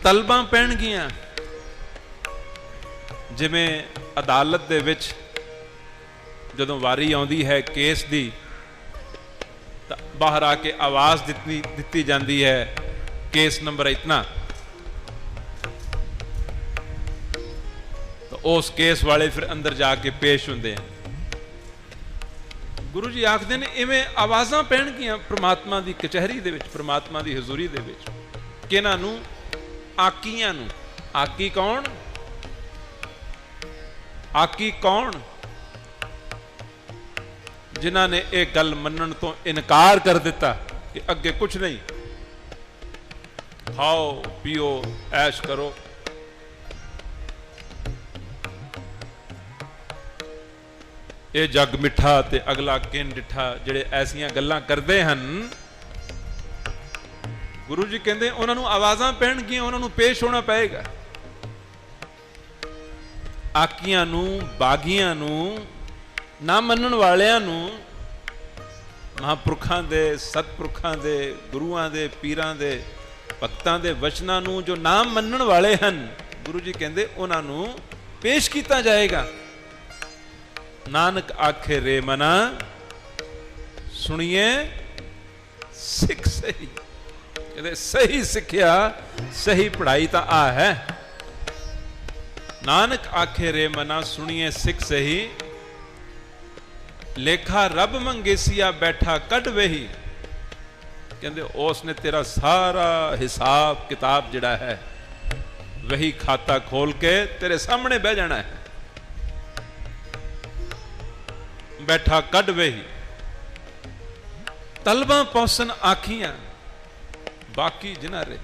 तलबा पैण गियां जिवें अदालत दे विच जदों वारी आउंदी है केस दी, तां बाहर आके आवाज़ दित्ती जाती है, केस नंबर इतना। तो उस केस वाले फिर अंदर जाके पेश होंदे हैं। ਗੁਰੂ ਜੀ ਆਖਦੇ ਨੇ ਇਵੇਂ ਆਵਾਜ਼ਾਂ ਪੈਣਗੀਆਂ ਪ੍ਰਮਾਤਮਾ ਦੀ ਕਚਹਿਰੀ ਦੇ ਵਿੱਚ, ਪ੍ਰਮਾਤਮਾ ਦੀ ਹਜ਼ੂਰੀ ਦੇ ਵਿੱਚ। ਕਿਹਨਾਂ ਨੂੰ? ਆਕੀਆਂ ਨੂੰ। ਆਕੀ ਕੌਣ? ਆਕੀ ਕੌਣ? ਜਿਨ੍ਹਾਂ ਨੇ ਇਹ ਗੱਲ ਮੰਨਣ ਤੋਂ ਇਨਕਾਰ ਕਰ ਦਿੱਤਾ ਕਿ ਅੱਗੇ ਕੁਝ ਨਹੀਂ, ਖਾਓ ਪੀਓ ਐਸ਼ ਕਰੋ। ਇਹ ਜੱਗ ਮਿੱਠਾ ਤੇ ਅਗਲਾ ਕਿਨ ਡਿੱਠਾ, ਜਿਹੜੇ ਐਸੀਆਂ ਗੱਲਾਂ ਕਰਦੇ ਹਨ, ਗੁਰੂ ਜੀ ਕਹਿੰਦੇ ਉਹਨਾਂ ਨੂੰ ਆਵਾਜ਼ਾਂ ਪੈਣਗੀਆਂ, ਉਹਨਾਂ ਨੂੰ ਪੇਸ਼ ਹੋਣਾ ਪਏਗਾ। ਆਕੀਆਂ ਨੂੰ, ਬਾਗੀਆਂ ਨੂੰ, ਨਾ ਮੰਨਣ ਵਾਲਿਆਂ ਨੂੰ, ਮਹਾਂਪੁਰਖਾਂ ਦੇ, ਸਤਪੁਰਖਾਂ ਦੇ, ਗੁਰੂਆਂ ਦੇ, ਪੀਰਾਂ ਦੇ, ਭਗਤਾਂ ਦੇ ਵਚਨਾਂ ਨੂੰ ਜੋ ਨਾ ਮੰਨਣ ਵਾਲੇ ਹਨ, ਗੁਰੂ ਜੀ ਕਹਿੰਦੇ ਉਹਨਾਂ ਨੂੰ ਪੇਸ਼ ਕੀਤਾ ਜਾਏਗਾ। ਨਾਨਕ ਆਖੇ ਰੇ ਮਨਾ ਸੁਣੀਏ ਸਿੱਖ ਸਹੀ। ਕਹਿੰਦੇ ਸਹੀ ਸਿੱਖਿਆ, ਸਹੀ ਪੜ੍ਹਾਈ ਤਾਂ ਆ ਹੈ। ਨਾਨਕ ਆਖੇ ਰੇ ਮਨਾ ਸੁਣੀਏ ਸਿੱਖ ਸਹੀ, ਲੇਖਾ ਰੱਬ ਮੰਗੇਸੀਆ ਬੈਠਾ ਕੱਢ ਵਹੀ। ਕਹਿੰਦੇ ਉਸ ਨੇ ਤੇਰਾ ਸਾਰਾ ਹਿਸਾਬ ਕਿਤਾਬ ਜਿਹੜਾ ਹੈ, ਵਹੀ ਖਾਤਾ ਖੋਲ ਕੇ ਤੇਰੇ ਸਾਹਮਣੇ ਬਹਿ ਜਾਣਾ ਹੈ। ਬੈਠਾ ਕੱਢ ਵਹੀ ਤਲਬਾਂ ਪੌਸਨ ਆਖੀਆਂ, ਬਾਕੀ ਜਿਨ੍ਹਾਂ ਰਹੇ।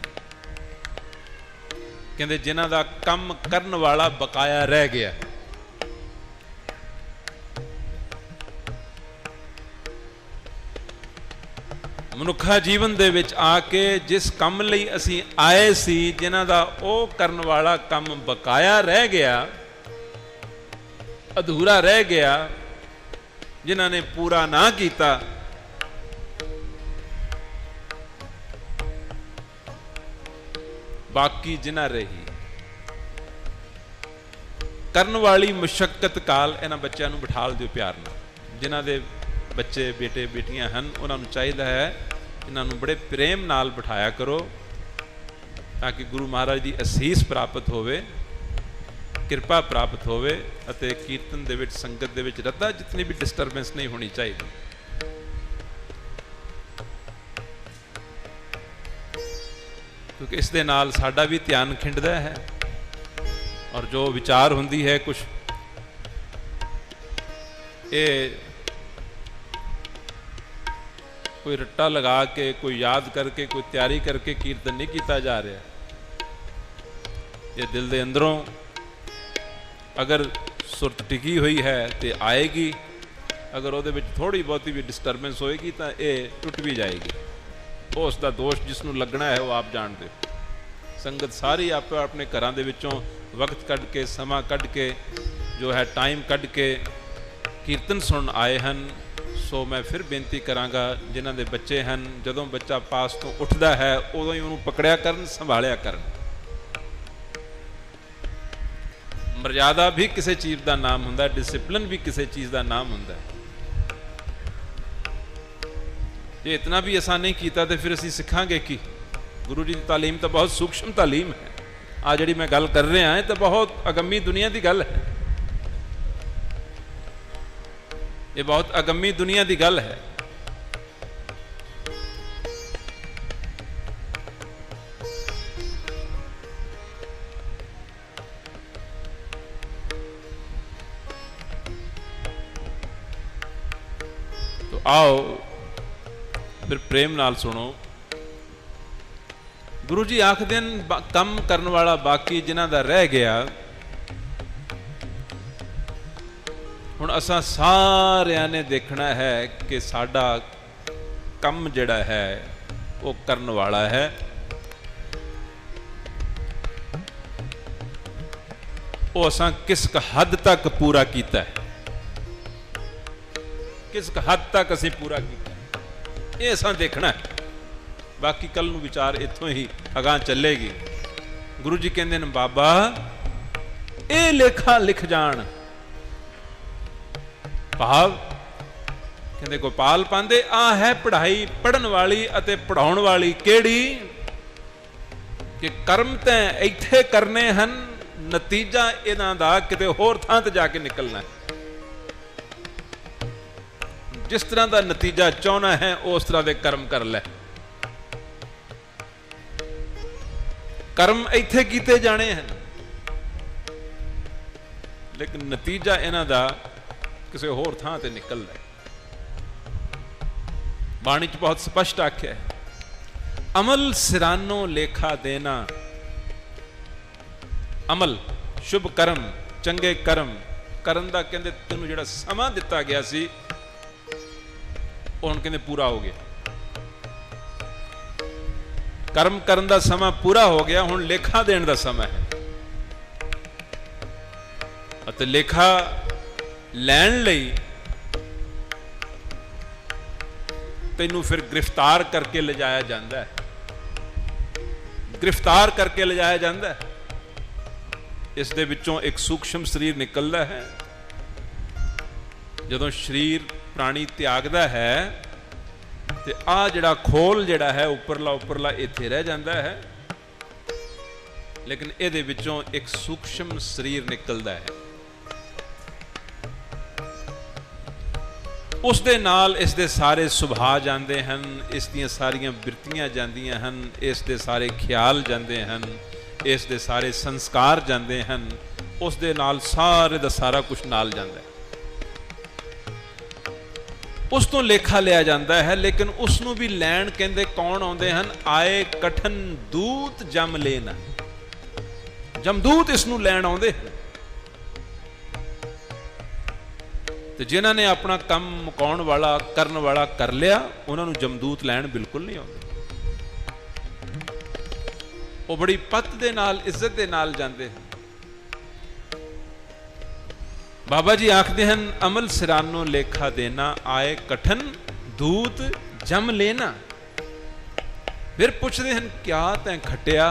ਕਹਿੰਦੇ ਜਿਨ੍ਹਾਂ ਦਾ ਕੰਮ ਕਰਨ ਵਾਲਾ ਬਕਾਇਆ ਰਹਿ ਗਿਆ। ਮਨੁੱਖਾ ਜੀਵਨ ਦੇ ਵਿੱਚ ਆ ਕੇ ਜਿਸ ਕੰਮ ਲਈ ਅਸੀਂ ਆਏ ਸੀ, ਜਿਨ੍ਹਾਂ ਦਾ ਉਹ ਕਰਨ ਵਾਲਾ ਕੰਮ ਬਕਾਇਆ ਰਹਿ ਗਿਆ, ਅਧੂਰਾ ਰਹਿ ਗਿਆ, ਜਿਨ੍ਹਾਂ ਨੇ ਪੂਰਾ ਨਾ ਕੀਤਾ, ਬਾਕੀ ਜਿਨ੍ਹਾਂ ਰਹੀ। ਕਰਨ ਵਾਲੀ ਮੁਸ਼ੱਕਤ ਕਾਲ ਇਹਨਾਂ ਬੱਚਿਆਂ ਨੂੰ ਬਿਠਾਲ ਦਿਓ ਪਿਆਰ ਨਾਲ। ਜਿਨ੍ਹਾਂ ਦੇ ਬੱਚੇ ਬੇਟੇ ਬੇਟੀਆਂ ਹਨ, ਉਹਨਾਂ ਨੂੰ ਚਾਹੀਦਾ ਹੈ ਇਹਨਾਂ ਨੂੰ ਬੜੇ ਪ੍ਰੇਮ ਨਾਲ ਬਿਠਾਇਆ ਕਰੋ, ਤਾਂ ਕਿ ਗੁਰੂ ਮਹਾਰਾਜ ਦੀ ਅਸੀਸ ਪ੍ਰਾਪਤ ਹੋਵੇ, ਕਿਰਪਾ ਪ੍ਰਾਪਤ ਹੋਵੇ, ਅਤੇ ਕੀਰਤਨ ਦੇ ਵਿੱਚ, ਸੰਗਤ ਦੇ ਵਿੱਚ ਰੱਤਾ ਜਿਤਨੀ ਵੀ ਡਿਸਟਰਬੈਂਸ ਨਹੀਂ ਹੋਣੀ ਚਾਹੀਦੀ। ਕਿਉਂਕਿ ਇਸ ਦੇ ਨਾਲ ਸਾਡਾ ਵੀ ਧਿਆਨ ਖਿੰਡਦਾ ਹੈ, ਔਰ ਜੋ ਵਿਚਾਰ ਹੁੰਦੀ ਹੈ ਕੁਛ ਇਹ ਕੋਈ ਰੱਟਾ ਲਗਾ ਕੇ, ਕੋਈ ਯਾਦ ਕਰਕੇ, ਕੋਈ ਤਿਆਰੀ ਕਰਕੇ ਕੀਰਤਨ ਨਹੀਂ ਕੀਤਾ ਜਾ ਰਿਹਾ। ਇਹ ਦਿਲ ਦੇ ਅੰਦਰੋਂ ਅਗਰ ਸੁਰਤ ਟਿਕੀ ਹੋਈ ਹੈ ਤੇ ਆਏਗੀ, ਅਗਰ ਉਹਦੇ ਵਿੱਚ ਥੋੜੀ ਬਹੁਤੀ ਵੀ ਡਿਸਟਰਬੈਂਸ ਹੋਏਗੀ ਤਾਂ ਇਹ ਟੁੱਟ ਵੀ ਜਾਏਗੀ। ਉਸ ਦਾ ਦੋਸ਼ ਜਿਸ ਨੂੰ ਲੱਗਣਾ ਹੈ ਉਹ ਆਪ ਜਾਣਦੇ। ਸੰਗਤ ਸਾਰੀ ਆਪੋ ਆਪਣੇ ਘਰਾਂ ਦੇ ਵਿੱਚੋਂ ਵਕਤ ਕੱਢ ਕੇ, ਸਮਾਂ ਕੱਢ ਕੇ, ਜੋ ਹੈ ਟਾਈਮ ਕੱਢ ਕੇ ਕੀਰਤਨ ਸੁਣਨ ਆਏ ਹਨ। ਸੋ ਮੈਂ ਫਿਰ ਬੇਨਤੀ ਕਰਾਂਗਾ, ਜਿਨ੍ਹਾਂ ਦੇ ਬੱਚੇ ਹਨ, ਜਦੋਂ ਬੱਚਾ ਪਾਸ ਤੋਂ ਉੱਠਦਾ ਹੈ ਉਦੋਂ ਹੀ ਉਹਨੂੰ ਪਕੜਿਆ ਕਰਨ, ਸੰਭਾਲਿਆ ਕਰਨ। ਮਰਜ਼ਾਦਾ ਵੀ ਕਿਸੇ ਚੀਜ਼ ਦਾ ਨਾਮ ਹੁੰਦਾ, ਡਿਸਿਪਲਿਨ ਵੀ ਕਿਸੇ ਚੀਜ਼ ਦਾ ਨਾਮ ਹੁੰਦਾ। ਜੇ ਇਤਨਾ ਵੀ ਅਸਾਂ ਨਹੀਂ ਕੀਤਾ ਤੇ ਫਿਰ ਅਸੀਂ ਸਿੱਖਾਂਗੇ ਕੀ? ਗੁਰੂ ਜੀ ਦੀ ਤਾਲੀਮ ਤਾਂ ਬਹੁਤ ਸੂਖਸ਼ਮ ਤਾਲੀਮ ਹੈ। ਆ ਜਿਹੜੀ ਮੈਂ ਗੱਲ ਕਰ ਰਿਹਾ ਇਹ ਤਾਂ ਬਹੁਤ ਅਗੰਮੀ ਦੁਨੀਆ ਦੀ ਗੱਲ ਹੈ। ਇਹ ਬਹੁਤ ਅਗੰਮੀ ਦੁਨੀਆ ਦੀ ਗੱਲ ਹੈ। ਤੋ ਆਓ ਫਿਰ ਪ੍ਰੇਮ ਨਾਲ ਸੁਣੋ। ਗੁਰੂ ਜੀ ਆਖਦੇ ਹਨ ਕੰਮ ਕਰਨ ਵਾਲਾ ਬਾਕੀ ਜਿਨ੍ਹਾਂ ਦਾ ਰਹਿ ਗਿਆ। ਹੁਣ ਅਸਾਂ ਸਾਰਿਆਂ ਨੇ ਦੇਖਣਾ ਹੈ ਕਿ ਸਾਡਾ ਕੰਮ ਜਿਹੜਾ ਹੈ ਉਹ ਕਰਨ ਵਾਲਾ ਹੈ। ਉਹ ਅਸਾਂ ਕਿਸ ਹੱਦ ਤੱਕ ਪੂਰਾ ਕੀਤਾ ਹੈ, ਕਿਸ ਹੱਦ ਤੱਕ ਅਸੀਂ ਪੂਰਾ ਕੀਤਾ, ਇਹ ਅਸਾਂ ਦੇਖਣਾ ਹੈ। ਬਾਕੀ ਕੱਲ ਨੂੰ ਵਿਚਾਰ ਇੱਥੋਂ ਹੀ ਅਗਾਂਹ ਚੱਲੇਗੀ। ਗੁਰੂ ਜੀ ਕਹਿੰਦੇ ਨੇ ਬਾਬਾ ਇਹ ਲੇਖਾ ਲਿਖ ਜਾਣ। ਭਾਵ ਕਹਿੰਦੇ ਗੋਪਾਲ ਪਾਂਦੇ ਆ ਹੈ ਪੜ੍ਹਾਈ ਪੜ੍ਹਨ ਵਾਲੀ ਅਤੇ ਪੜ੍ਹਾਉਣ ਵਾਲੀ ਕਿਹੜੀ? ਕਿ ਕਰਮ ਤਾਂ ਇੱਥੇ ਕਰਨੇ ਹਨ, ਨਤੀਜਾ ਇਹਨਾਂ ਦਾ ਕਿਤੇ ਹੋਰ ਥਾਂ ਤੇ ਜਾ ਕੇ ਨਿਕਲਣਾ ਹੈ। जिस तरह का नतीजा चाहना है उस तरह के कर्म कर लै। कर्म इत्थे कीते जाने हैं, लेकिन नतीजा इन्हां दा किसी होर थां ते निकलदा है। बाणी च बहुत स्पष्ट आख्या है, अमल सिरानो लेखा देना। अमल शुभ कर्म चंगे कर्म करन दा कहंदे तैनूं जिहड़ा समां दिता गया सी हुण कहंदे पूरा हो गया। कर्म करन दा समां पूरा हो गया, हुण लेखा देण दा समां है। अते लेखा लैण लई तैनूं फिर गिरफ्तार करके ले जाया जाता है, गिरफ्तार करके ले जाया जाता है। इस दे विचों एक सूक्ष्म शरीर निकलता है। जदों शरीर प्राणी त्यागदा है ते आ जिहड़ा खोल जिहड़ा है उपरला उपरला इत्थे रह जाता है, लेकिन इहदे विचों एक सूक्ष्म शरीर निकलता है। उस दे नाल इस दे सारे सुभाव जाते हैं, इस दियां सारियां बिरतियां जांदियां हैं, इस दे सारे ख्याल जाते हैं, इस दे सारे संस्कार जाते हैं। उस दे नाल सारे दा सारा कुछ नाल जाता है। उस तो लेखा लिया जाता है, लेकिन उसनों भी लैण कहंदे कौन आउंदे हैं? आए कठन दूत जम लेना। जमदूत इसनों लैण आउंदे हैं। ते जिन्हां ने अपना काम मुकाउण वाला करन वाला कर लिया, उन्होंने जमदूत लैण बिल्कुल नहीं आउंदे। वो बड़ी पत दे नाल इज्जत दे नाल जांदे हैं। बाबा जी आखते हैं, अमल सिरानो लेखा देना, आए कठन दूत जम लेना। फिर पूछते हैं, क्या तैं खटिया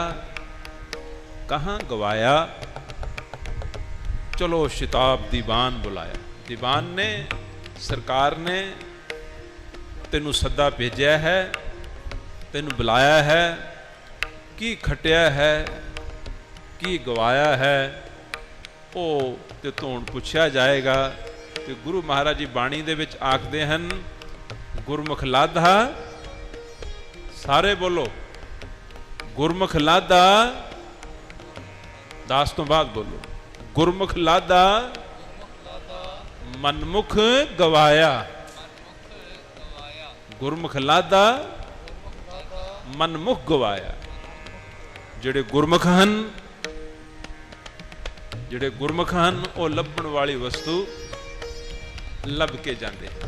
कहां गवाया? चलो शिताब दीवान बुलाया। दीवान ने, सरकार ने तेनू सद्दा भेजा है, तेनू बुलाया है, की खटिया है, की गवाया है, वो ते तो हुण पुछया जाएगा। कि गुरु महाराज जी बाणी दे विच आखदे हन, गुरमुख लाधा, सारे बोलो गुरमुख लाधा, दास तो बाद बोलो, गुरमुख लाधा मनमुख गवाया। गुरमुख लाधा मनमुख गवाया। जिहड़े गुरमुख हन, जिहड़े गुरमुख हन, वो लभण वाली वस्तु लभ के जाते हैं।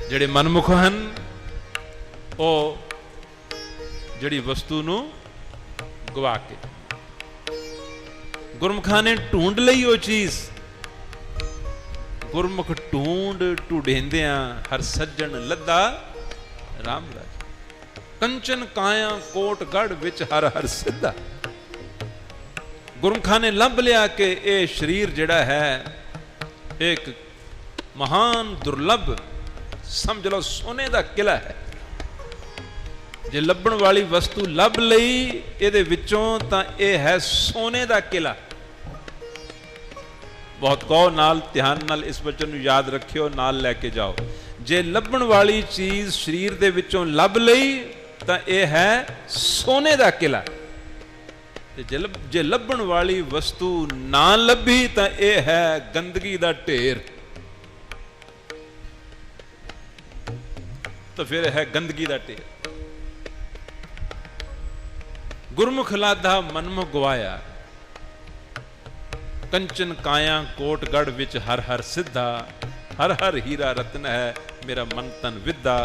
जिहड़े मनमुख हन, वो जिहड़ी वस्तु नूं गवा के। गुरमुखां ने ढूंढ लई वो चीज। गुरमुख ढूंढ ढूंढेंदियां हर सज्जन लद्दा राम राज। कंचन काया कोट गढ़ विच हर हर सिद्धा। गुरमुखां ने लभ लिया कि यह शरीर जिहड़ा है एक महान दुर्लभ, समझ लो सोने का किला है। जे लभण वाली वस्तु लभ लई इहदे विचों तां यह है सोने का किला। बहुत गौर नाल ध्यान नाल इस वचन नूं याद रखियो, नाल लैके जाओ। जे लभण वाली चीज शरीर दे विचों लभ लई तां यह है सोने का किला। जे लभण वाली वस्तु ना लभी तां यह है गंदगी का ढेर। तो फिर है गंदगी का ढेर। गुरमुख लाधा मनमुख गवाया। कंचन काया कोटगढ़ विच हर हर सिद्धा। हर हर हीरा रत्न है मेरा मन तन विद्या।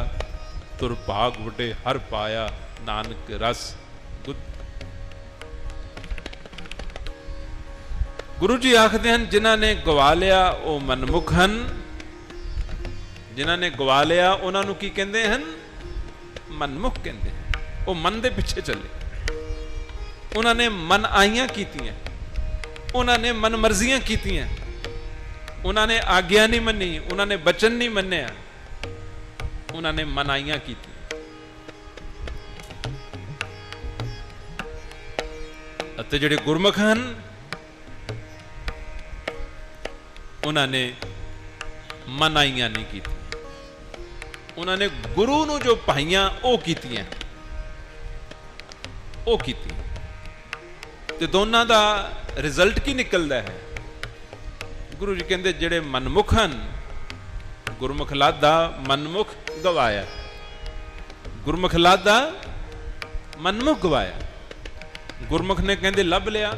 तुर भाग वडे हर पाया नानक रस गुद। गुरु जी आखते हैं, जिन्हां ने गवा लिया वो मनमुख हन। जिन्हां ने गवा लिया उन्हां नूं की कहंदे हन? मनमुख कहंदे हैं। वो मन दे पिछे चले। उन्होंने मन आइयां कीतियां, उन्होंने मन मर्जियां कीतियां, उन्होंने आग्या नहीं मनी, उन्होंने बचन नहीं मन्निया, उन्होंने मनाइयां कीतियां। अते जिहड़े गुरमुख हन उन्होंने ਮਨਾਈਆਂ ਨਹੀਂ ਕੀਤੀਆਂ, ਉਹਨਾਂ ਨੇ ਗੁਰੂ ਨੂੰ ਜੋ ਪਾਈਆਂ ਉਹ ਕੀਤੀਆਂ, ਉਹ ਕੀਤੀ। ਤੇ ਦੋਨਾਂ ਦਾ ਰਿਜ਼ਲਟ ਕੀ ਨਿਕਲਦਾ ਹੈ? ਗੁਰੂ ਜੀ ਕਹਿੰਦੇ ਜਿਹੜੇ ਮਨਮੁਖ ਹਨ, ਗੁਰਮੁਖ ਲਾਦਾ ਮਨਮੁਖ ਗਵਾਇਆ, ਗੁਰਮੁਖ ਲਾਦਾ ਮਨਮੁਖ ਗਵਾਇਆ। ਗੁਰਮੁਖ ਨੇ ਕਹਿੰਦੇ ਲੱਭ ਲਿਆ,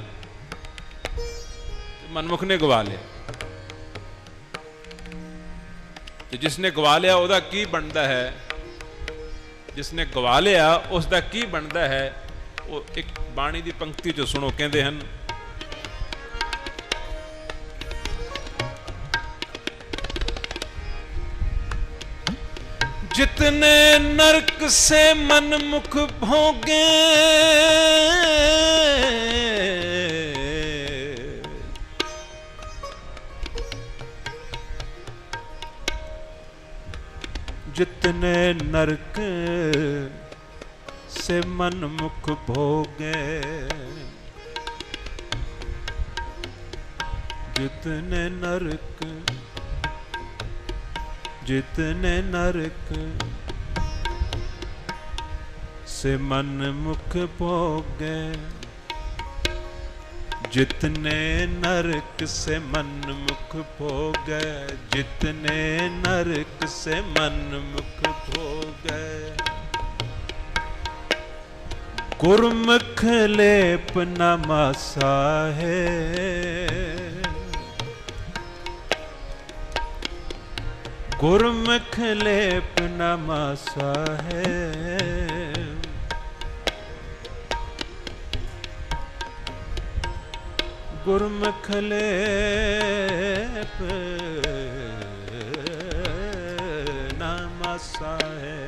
ਮਨਮੁਖ ਨੇ ਗਵਾ ਲਿਆ। ਤੇ ਜਿਸਨੇ ਗਵਾ ਲਿਆ ਉਹਦਾ ਕੀ ਬਣਦਾ ਹੈ? ਜਿਸਨੇ ਗਵਾ ਲਿਆ ਉਸ ਦਾ ਕੀ ਬਣਦਾ ਹੈ? ਉਹ ਇੱਕ ਬਾਣੀ ਦੀ ਪੰਕਤੀ ਚੋਂ ਸੁਣੋ, ਕਹਿੰਦੇ ਹਨ, जितने नरक से मनमुख भोगे, जितने नरक से मनमुख भोगे, जितने नरक, जितने नरक से मन मुख भोगे, जितने नरक से मन मुख भोगे, जितने नरक से मन मुख भोगे, गुरमुख लेप न मासा है, गुरमुख लेप न मासा है, गुरमुख लेप न मासा है।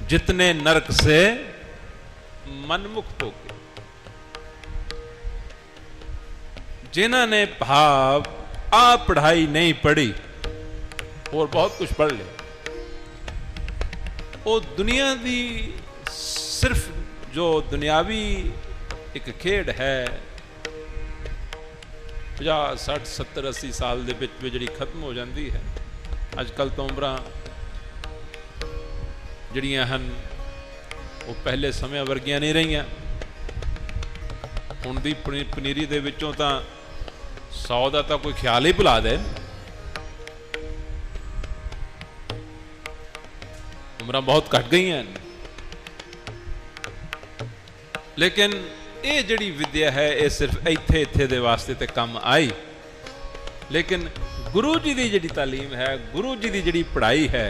जितने नरक से मनमुख हो गए, जिन्हों ने भाव आ पढ़ाई नहीं पढ़ी और बहुत कुछ पढ़ लिया, वो दुनिया दी सिर्फ जो दुनियावी एक खेड है 50 60 70 80 साल दे विच जिहड़ी खत्म हो जाती है। अजकल तो उम्रां जिहड़ियां हन वो पहले समय वर्गियां नहीं रहियां। हुण दी पनीरी दे विचों तां 100 का तो कोई ख्याल ही भुला दे। उम्र बहुत घट गई हैं, लेकिन ये जिहड़ी विद्या है ये सिर्फ इत्थे इत्थे दे वास्ते ते काम आई। लेकिन गुरु जी की जिहड़ी तालीम है, गुरु जी की जिहड़ी पढ़ाई है,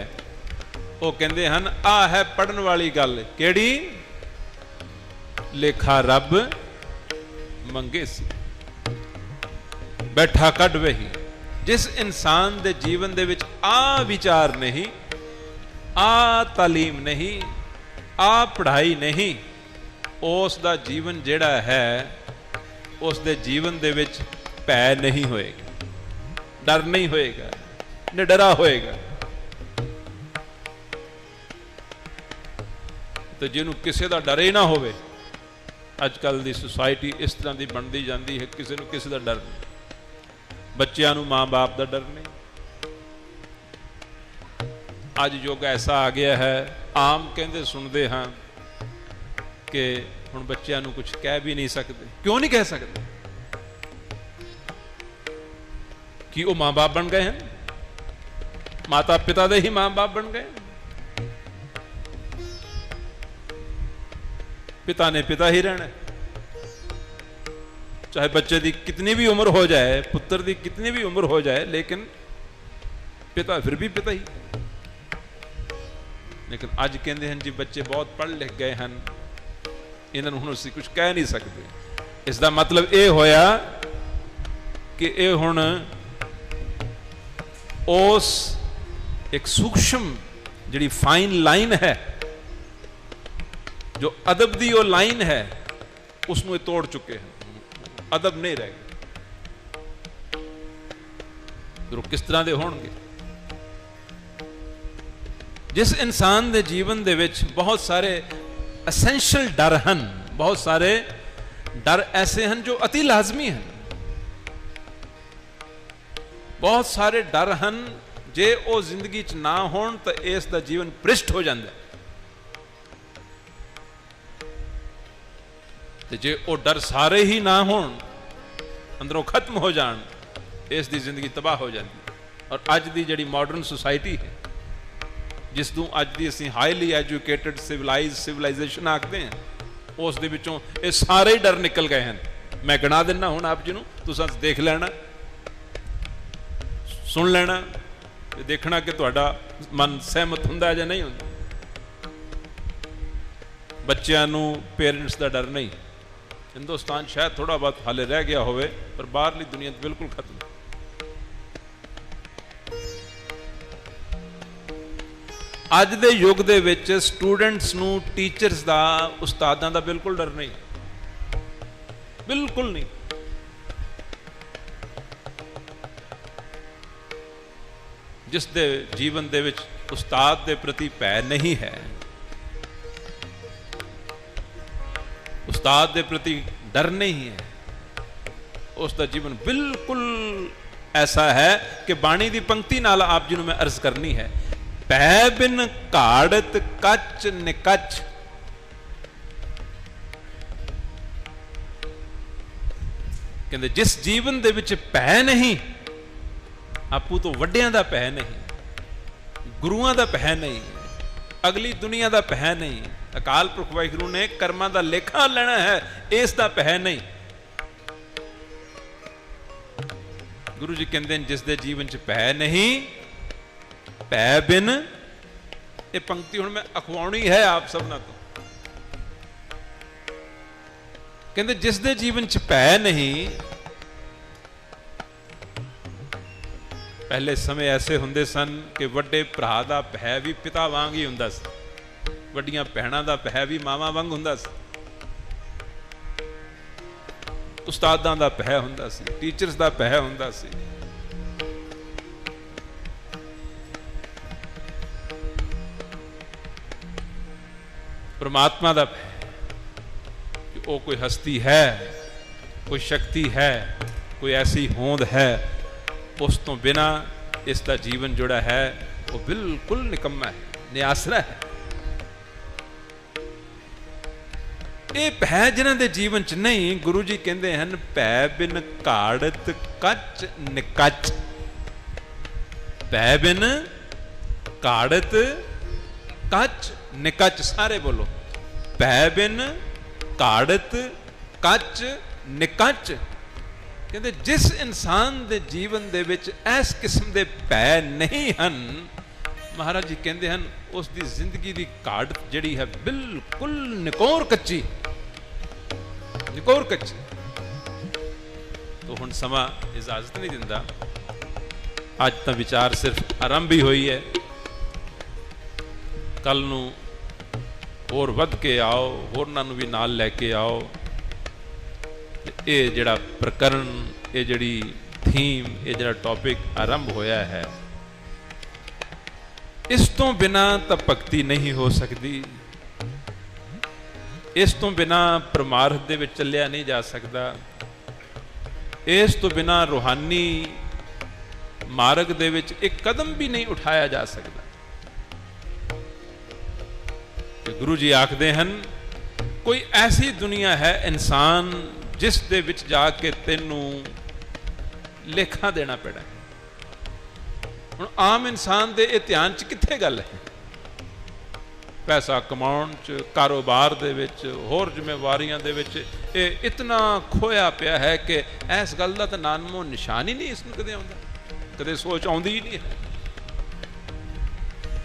वो कहते हैं आ है पढ़न वाली गल केड़ी, लेखा रब मंगे सी बैठा कढ़ वही। जिस इंसान दे जीवन दे विच आ विचार नहीं, आ तालीम नहीं, आ पढ़ाई नहीं, उस दा जीवन जिहड़ा है उस दे जीवन दे विच भै नहीं होएगा, डर नहीं होएगा, निडरा होएगा। तो जिन्हों किसी का डर ही ना होवे, अजकल दी सोसाइटी इस तरह की बनती जाती है, किसी को किसी का डर नहीं। बच्चों को माँ बाप का डर नहीं। अज युग ऐसा आ गया है, आम कहते सुनते हाँ कि हुण बच्चों को कुछ कह भी नहीं सकते। क्यों नहीं कह सकते? कि वो माँ बाप बन गए हैं, माता पिता दे ही माँ बाप बन गए। पिता ने पिता ही रहना, चाहे बच्चे की कितनी भी उम्र हो जाए, पुत्र की कितनी भी उम्र हो जाए, लेकिन पिता फिर भी पिता ही। लेकिन अज कहते हैं जी बच्चे बहुत पढ़ लिख गए हैं, इन्होंने हुण असीं कुछ कह नहीं सकते। इसका मतलब ये होया कि ये हुण उस एक सूक्ष्म जिहड़ी फाइन लाइन है, जो अदब की वो लाइन है, उसनों तोड़ चुके हैं। अदब नहीं रह गए। तो किस तरह के होणगे? जिस इंसान के जीवन दे विच बहुत सारे एसेंशियल डर हैं, बहुत सारे डर ऐसे हैं जो अति लाजमी हैं। बहुत सारे डर हैं जे वो जिंदगी च ना होण तो इसका जीवन भ्रिष्ट हो जाता है, ते जे वो डर सारे ही ना होण, अंदरों खत्म हो जान, इसकी जिंदगी तबाह हो जाती। और अज की जिहड़ी मॉडर्न सोसाइटी है, जिसनूं अज दी असीं हाईली एजुकेटेड सिविलाइजेशन आखते हैं, उस दे विचों ये सारे ही डर निकल गए हैं। मैं गिना दिना हुण आप जी नूं, तुसां देख लेना, सुन लेना, देखना कि तुहाडा मन सहमत हुंदा है या नहीं हुंदा। बच्चों नूं पेरेंट्स का डर नहीं, हिंदुस्तान शायद थोड़ा बहुत हाले रह गया होवे, पर बाहरली दुनिया बिल्कुल खत्म। अज दे युग दे विच स्टूडेंट्स नूं टीचर्स दा, उस्तादां दा बिल्कुल डर नहीं, बिल्कुल नहीं। जिस दे जीवन दे विच उस्ताद दे प्रति भै नहीं है, उस्ताद दे प्रति डर नहीं है, उसका जीवन बिल्कुल ऐसा है कि बाणी की पंक्ति नाल आप जी नूं मैं अर्ज करनी है, भै बिन घाड़त कच निकच। कहते जिस जीवन दे विच भै नहीं, आपू तो वड्डियां दा भै नहीं, गुरुआं दा भै नहीं, अगली दुनिया दा भै नहीं, अकाल पुरख वाहिगुरू ने कर्मां दा लेखा लेना है, इस दा भै नहीं। गुरु जी कहते हैं जिस दे जीवन च भै नहीं, भै बिन, ये पंक्ति हुण मैं अखवाउणी है आप सबना तो। कहते जिस दे जीवन च भै नहीं, पहले समय ऐसे हुंदे सन कि वड्डे भरा दा भै भी पिता वांग ही हुंदा सी, वड्डियां भैणां दा भै भी मावां वांग हुंदा सी, उस्तादां दा भै हुंदा सी, टीचर्स दा भै हुंदा सी। परमात्मा दा भै कि वो कोई हस्ती है, कोई शक्ति है, कोई ऐसी होंद है, उस तो बिना इसका जीवन जोड़ा है वो बिल्कुल निकम्मा है, निआसरा है। ये भै जिन्हां दे जीवन च नहीं, गुरु जी कहते हैं भै बिन घाड़त कच निकच। भै बिन घाड़त कच निकच, सारे बोलो, भै बिन घाड़त कच निकच। कहते जिस इंसान दे जीवन दे विच इस किस्म दे भै नहीं हन, महाराज जी कहते हैं उसकी जिंदगी की घाट जिहड़ी है बिल्कुल निकोर कच्ची, निकोर कच्ची। तो हुण समा इजाजत नहीं दिंदा, अज तो विचार सिर्फ आरंभ ही हुई है, कल नूं होर वध के आओ, होरनां नूं भी नाल लैके आओ। ये जिहड़ा प्रकरण, ये जिहड़ी थीम, ये जिहड़ा टॉपिक आरंभ होया है, इस तो बिना तो भगती नहीं हो सकती, इस तो बिना परमार्थ दे विच चलिया नहीं जा सकता, इस तो बिना रूहानी मार्ग दे विच एक कदम भी नहीं उठाया जा सकता। गुरु जी आखदे हैं कोई ऐसी दुनिया है इंसान जिस दे विच जाके तेनू लेखा देना पैना। हुण आम इंसान दे ध्यान च कित्थे गल है, पैसा कमाउण च, कारोबार दे विच, होर जिम्मेवारियां दे विच ये इतना खोया पिया है कि इस गल दा तां नामो निशान ही नहीं इसनूं कदे आउंदा, कदे सोच आउंदी ही नहीं है।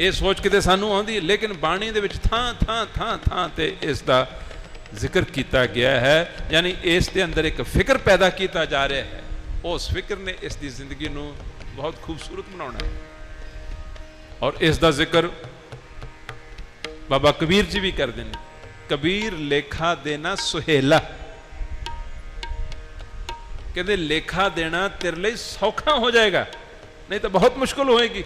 ये सोच किते सानू आउंदी है, लेकिन बाणी दे विच थां थां थां थां ते इसदा जिक्र किया गया है, यानी इस दे अंदर एक फिक्र पैदा किया जा रहा है। उस फिक्र ने इसकी जिंदगी नूं बहुत खूबसूरत बनाना है। और इसका जिक्र बाबा कबीर जी भी कर दें, कबीर लेखा देना सुहेला। कहते लेखा देना तेरे लिए सौखा हो जाएगा, नहीं तो बहुत मुश्किल होएगी,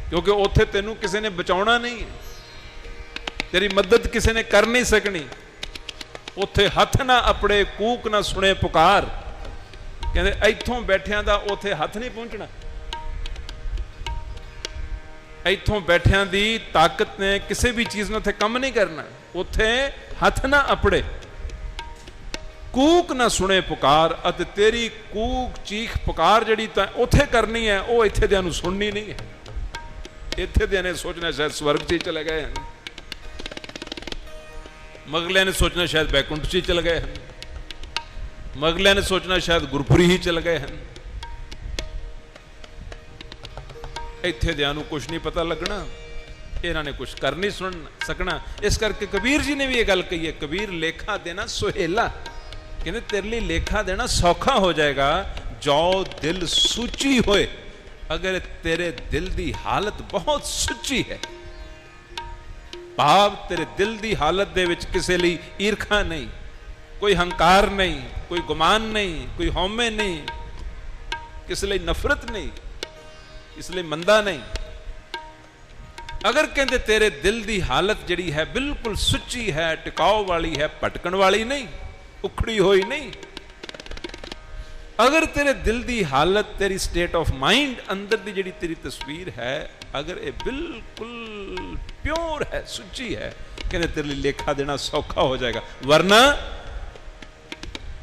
क्योंकि उत्थे तेनू किसी ने बचाना नहीं है, तेरी मदद किसी ने कर नहीं सकनी। ਉੱਥੇ ਹੱਥ ਨਾ ਆਪਣੇ, ਕੂਕ ਨਾ ਸੁਣੇ ਪੁਕਾਰ। ਕਹਿੰਦੇ ਇੱਥੋਂ ਬੈਠਿਆਂ ਦਾ ਉੱਥੇ ਹੱਥ ਨਹੀਂ ਪਹੁੰਚਣਾ, ਇੱਥੋਂ ਬੈਠਿਆਂ ਦੀ ਤਾਕਤ ਨੇ ਕਿਸੇ ਵੀ ਚੀਜ਼ ਨੂੰ ਉੱਥੇ ਕੰਮ ਨਹੀਂ ਕਰਨਾ। ਉੱਥੇ ਹੱਥ ਨਾ ਆਪਣੇ, ਕੂਕ ਨਾ ਸੁਣੇ ਪੁਕਾਰ। ਅਤੇ ਤੇਰੀ ਕੂਕ ਚੀਖ ਪੁਕਾਰ ਜਿਹੜੀ ਤਾਂ ਉੱਥੇ ਕਰਨੀ ਹੈ, ਉਹ ਇੱਥੇ ਦਿਆਂ ਨੂੰ ਸੁਣਨੀ ਨਹੀਂ ਹੈ। ਇੱਥੇ ਦਿਆਂ ਨੇ ਸੋਚਣਾ ਸ਼ਾਇਦ ਸਵਰਗ 'ਚ ਹੀ ਚਲੇ ਗਏ ਹਨ, ਮਗਲਿਆਂ ਨੇ ਸੋਚਣਾ ਸ਼ਾਇਦ ਬੈਕੁੰਠ 'ਚ ਹੀ ਚਲੇ ਗਏ ਹਨ, ਮਗਲਿਆਂ ਨੇ ਸੋਚਣਾ ਸ਼ਾਇਦ ਗੁਰਪੁਰੀ ਹੀ ਚਲੇ ਗਏ ਹਨ। ਇੱਥੇ ਦਿਆਂ ਨੂੰ ਕੁਛ ਨਹੀਂ ਪਤਾ ਲੱਗਣਾ, ਇਹਨਾਂ ਨੇ ਕੁਛ ਕਰ ਨਹੀਂ ਸੁਣ ਸਕਣਾ। ਇਸ ਕਰਕੇ ਕਬੀਰ ਜੀ ਨੇ ਵੀ ਇਹ ਗੱਲ ਕਹੀ ਹੈ, ਕਬੀਰ ਲੇਖਾ ਦੇਣਾ ਸੁਹੇਲਾ। ਕਹਿੰਦੇ ਤੇਰੇ ਲਈ ਲੇਖਾ ਦੇਣਾ ਸੌਖਾ ਹੋ ਜਾਏਗਾ ਜੋ ਦਿਲ ਸੁੱਚੀ ਹੋਏ। ਅਗਰ ਤੇਰੇ ਦਿਲ ਦੀ ਹਾਲਤ ਬਹੁਤ ਸੁੱਚੀ ਹੈ, ਭਾਵ ਤੇਰੇ ਦਿਲ ਦੀ ਹਾਲਤ ਦੇ ਵਿੱਚ ਕਿਸੇ ਲਈ ਈਰਖਾ ਨਹੀਂ, ਕੋਈ ਹੰਕਾਰ ਨਹੀਂ, ਕੋਈ ਗੁਮਾਨ ਨਹੀਂ, ਕੋਈ ਹਉਮੈ ਨਹੀਂ, ਕਿਸੇ ਲਈ ਨਫ਼ਰਤ ਨਹੀਂ, ਇਸ ਲਈ ਮੰਦਾ ਨਹੀਂ। ਅਗਰ ਕਹਿੰਦੇ ਤੇਰੇ ਦਿਲ ਦੀ ਹਾਲਤ ਜਿਹੜੀ ਹੈ ਬਿਲਕੁਲ ਸੁੱਚੀ ਹੈ, ਟਿਕਾਓ ਵਾਲੀ ਹੈ, ਭਟਕਣ ਵਾਲੀ ਨਹੀਂ, ਉਖੜੀ ਹੋਈ ਨਹੀਂ। ਅਗਰ ਤੇਰੇ ਦਿਲ ਦੀ ਹਾਲਤ, ਤੇਰੀ ਸਟੇਟ ਆਫ ਮਾਈਂਡ, ਅੰਦਰ ਦੀ ਜਿਹੜੀ ਤੇਰੀ ਤਸਵੀਰ ਹੈ, ਅਗਰ ਇਹ ਬਿਲਕੁਲ ਪਿਓਰ ਹੈ, ਸੁੱਚੀ ਹੈ, ਕਹਿੰਦੇ ਤੇਰੇ ਲਈ ਲੇਖਾ ਦੇਣਾ ਸੌਖਾ ਹੋ ਜਾਏਗਾ। ਵਰਨਾ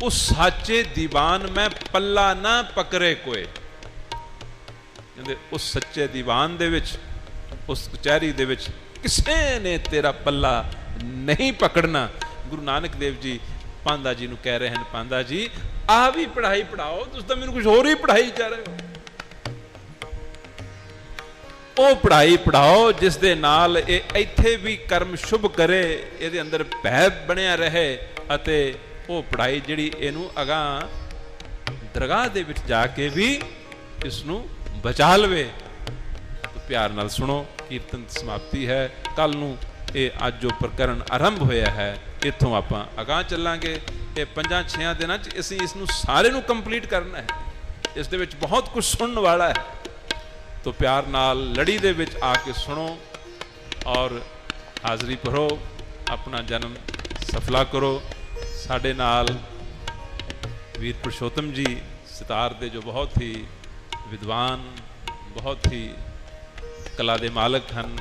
ਉਸ ਸਾਚੇ ਦੀਵਾਨ ਮੈਂ ਪੱਲਾ ਨਾ ਪਕੜੇ ਕੋਏ। ਕਹਿੰਦੇ ਉਸ ਸੱਚੇ ਦੀਵਾਨ ਦੇ ਵਿੱਚ, ਉਸ ਕਚਹਿਰੀ ਦੇ ਵਿੱਚ ਕਿਸੇ ਨੇ ਤੇਰਾ ਪੱਲਾ ਨਹੀਂ ਪਕੜਨਾ। ਗੁਰੂ ਨਾਨਕ ਦੇਵ ਜੀ ਪਾਂਦਾ ਜੀ ਨੂੰ ਕਹਿ ਰਹੇ ਹਨ, ਪਾਂਦਾ ਜੀ ਆਹ ਵੀ ਪੜ੍ਹਾਈ ਪੜਾਓ, ਤੁਸੀਂ ਤਾਂ ਮੈਨੂੰ ਕੁਝ ਹੋਰ ਹੀ ਪੜ੍ਹਾਈ ਜਾ ਰਹੇ ਹੋ। ਉਹ ਪੜ੍ਹਾਈ ਪੜਾਓ ਜਿਸ ਦੇ ਨਾਲ ਇਹ ਇੱਥੇ ਵੀ ਕਰਮ ਸ਼ੁਭ ਕਰੇ, ਇਹਦੇ ਅੰਦਰ ਭੈ ਬਣਿਆ ਰਹੇ, ਅਤੇ ਉਹ ਪੜ੍ਹਾਈ ਜਿਹੜੀ ਇਹਨੂੰ ਅਗਾਂਹ ਦਰਗਾਹ ਦੇ ਵਿੱਚ ਜਾ ਕੇ ਵੀ ਇਸ ਨੂੰ ਬਚਾ ਲਵੇ। ਪਿਆਰ ਨਾਲ ਸੁਣੋ, ਕੀਰਤਨ ਸਮਾਪਤੀ ਹੈ। ਕੱਲ ਨੂੰ ਇਹ ਅੱਜ ਜੋ ਪ੍ਰਕਰਨ ਆਰੰਭ ਹੋਇਆ ਹੈ, ਇੱਥੋਂ ਆਪਾਂ ਅਗਾਂਹ ਚੱਲਾਂਗੇ। ਇਹ 5-6 ਦਿਨਾਂ 'ਚ ਅਸੀਂ ਇਸ ਨੂੰ ਸਾਰੇ ਨੂੰ ਕੰਪਲੀਟ ਕਰਨਾ ਹੈ। ਇਸ ਦੇ ਵਿੱਚ ਬਹੁਤ ਕੁਝ ਸੁਣਨ ਵਾਲਾ ਹੈ। ਤੋ ਪਿਆਰ ਨਾਲ ਲੜੀ ਦੇ ਵਿੱਚ ਆ ਕੇ ਸੁਣੋ ਔਰ ਹਾਜ਼ਰੀ ਭਰੋ, ਆਪਣਾ ਜਨਮ ਸਫਲਾ ਕਰੋ। ਸਾਡੇ ਨਾਲ ਵੀਰ ਪੁਰਸ਼ੋਤਮ ਜੀ ਸਿਤਾਰ ਦੇ ਜੋ ਬਹੁਤ ਹੀ ਵਿਦਵਾਨ, ਬਹੁਤ ਹੀ ਕਲਾ ਦੇ ਮਾਲਕ ਹਨ,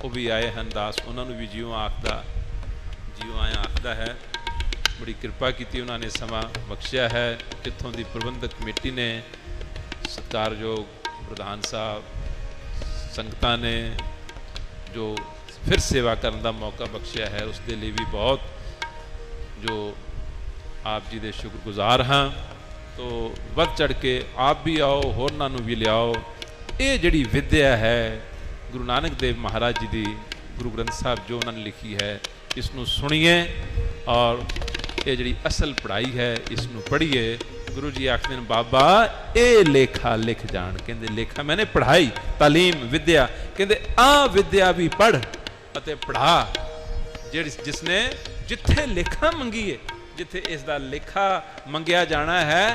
ਉਹ ਵੀ ਆਏ ਹਨ। ਦਾਸ ਉਹਨਾਂ ਨੂੰ ਵੀ ਜਿਉਂ ਆਖਦਾ, ਜਿਉਂ ਆਇਆ ਆਖਦਾ ਹੈ। ਬੜੀ ਕਿਰਪਾ ਕੀਤੀ ਉਹਨਾਂ ਨੇ, ਸਮਾਂ ਬਖਸ਼ਿਆ ਹੈ। ਇੱਥੋਂ ਦੀ ਪ੍ਰਬੰਧਕ ਕਮੇਟੀ ਨੇ, ਸਤਿਕਾਰਯੋਗ ਪ੍ਰਧਾਨ ਸਾਹਿਬ, ਸੰਗਤਾਂ ਨੇ ਜੋ ਫਿਰ ਸੇਵਾ ਕਰਨ ਦਾ ਮੌਕਾ ਬਖਸ਼ਿਆ ਹੈ, ਉਸ ਦੇ ਲਈ ਵੀ ਬਹੁਤ ਜੋ ਆਪ ਜੀ ਦੇ ਸ਼ੁਕਰਗੁਜ਼ਾਰ ਹਾਂ। ਤੋ ਵੱਧ ਚੜ੍ਹ ਕੇ ਆਪ ਵੀ ਆਓ, ਹੋਰਨਾਂ ਨੂੰ ਵੀ ਲਿਆਓ। ਇਹ ਜਿਹੜੀ ਵਿਦਿਆ ਹੈ ਗੁਰੂ ਨਾਨਕ ਦੇਵ ਮਹਾਰਾਜ ਜੀ ਦੀ, ਗੁਰੂ ਗ੍ਰੰਥ ਸਾਹਿਬ ਜੋ ਉਹਨਾਂ ਨੇ ਲਿਖੀ ਹੈ, ਇਸ ਨੂੰ ਸੁਣੀਏ ਔਰ ਇਹ ਜਿਹੜੀ ਅਸਲ ਪੜ੍ਹਾਈ ਹੈ ਇਸ ਨੂੰ ਪੜ੍ਹੀਏ। ਗੁਰੂ ਜੀ ਆਖਦੇ ਨੇ, ਬਾਬਾ ਇਹ ਲੇਖਾ ਲਿਖ ਜਾਣ। ਕਹਿੰਦੇ ਲੇਖਾ ਮੈਨੇ ਪੜ੍ਹਾਈ, ਤਾਲੀਮ, ਵਿਦਿਆ। ਕਹਿੰਦੇ ਆ ਵਿਦਿਆ ਵੀ ਪੜ੍ਹ ਅਤੇ ਪੜ੍ਹਾ। ਜਿਹੜੀ ਜਿਸਨੇ ਜਿੱਥੇ ਲੇਖਾ ਮੰਗੀਏ, ਜਿੱਥੇ ਇਸ ਦਾ ਲੇਖਾ ਮੰਗਿਆ ਜਾਣਾ ਹੈ,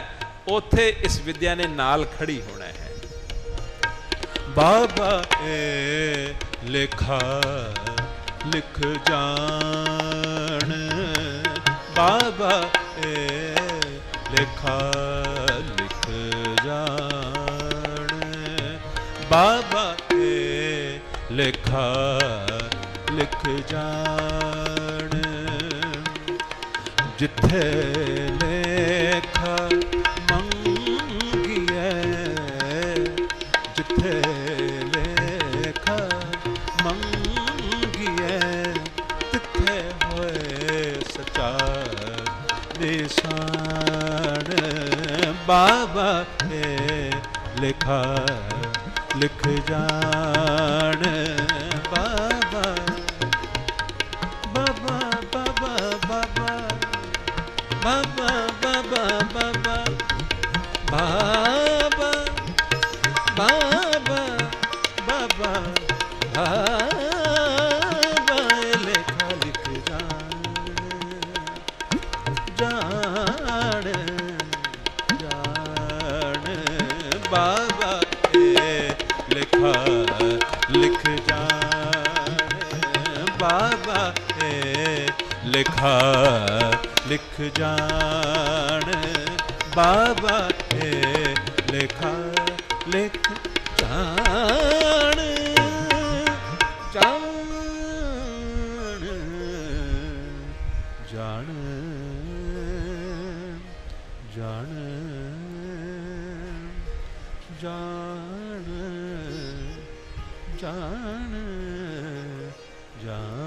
ਉੱਥੇ ਇਸ ਵਿਦਿਆ ਨੇ ਨਾਲ ਖੜੀ ਹੋਣਾ ਹੈ। ਬਾਬਾ ਇਹ ਲੇਖਾ ਲਿਖ ਜਾਣ, ਬਾਬਾ ਇਹ ਲੇਖਾ ਲਿਖ ਜਾਣ, ਬਾਬਾ ਇਹ ਲੇਖਾ ਲਿਖ ਜਾਣ। ਜਿੱਥੇ ਲੇਖਾ ਮੰਗੀਏ, ਜਿੱਥੇ ਲੇਖਾ ਮੰਗੀਏ, ਤਿੱਥੇ ਹੋਏ ਸੱਚਾ ਨਿਸ਼ਾਨ। ਬਾਬਾ ਇਹ ਲੇਖਾ ਲਿਖ ਜਾਣ, ਬਾਬਾ ਬਾਬਾ ਬਾਬਾ ਬਾਬਾ ਬਾਬਾ ਬਾਬਾ ਬਾਬਾ ਬਾਬਾ ਬਾਬਾ ਬਾਬਾ ਬਾਬਾ ਲੇਖਾ ਲਿਖ ਜਾਣ, ਜਾਣ ਜਾਣ। ਬਾਬਾ ਇਹ ਲੇਖਾ ਲਿਖ ਜਾਣ, ਬਾਬਾ ਇਹ ਲੇਖਾ लिख जान बाबा हे लेखा लिख जान जान जान जान जान जान जान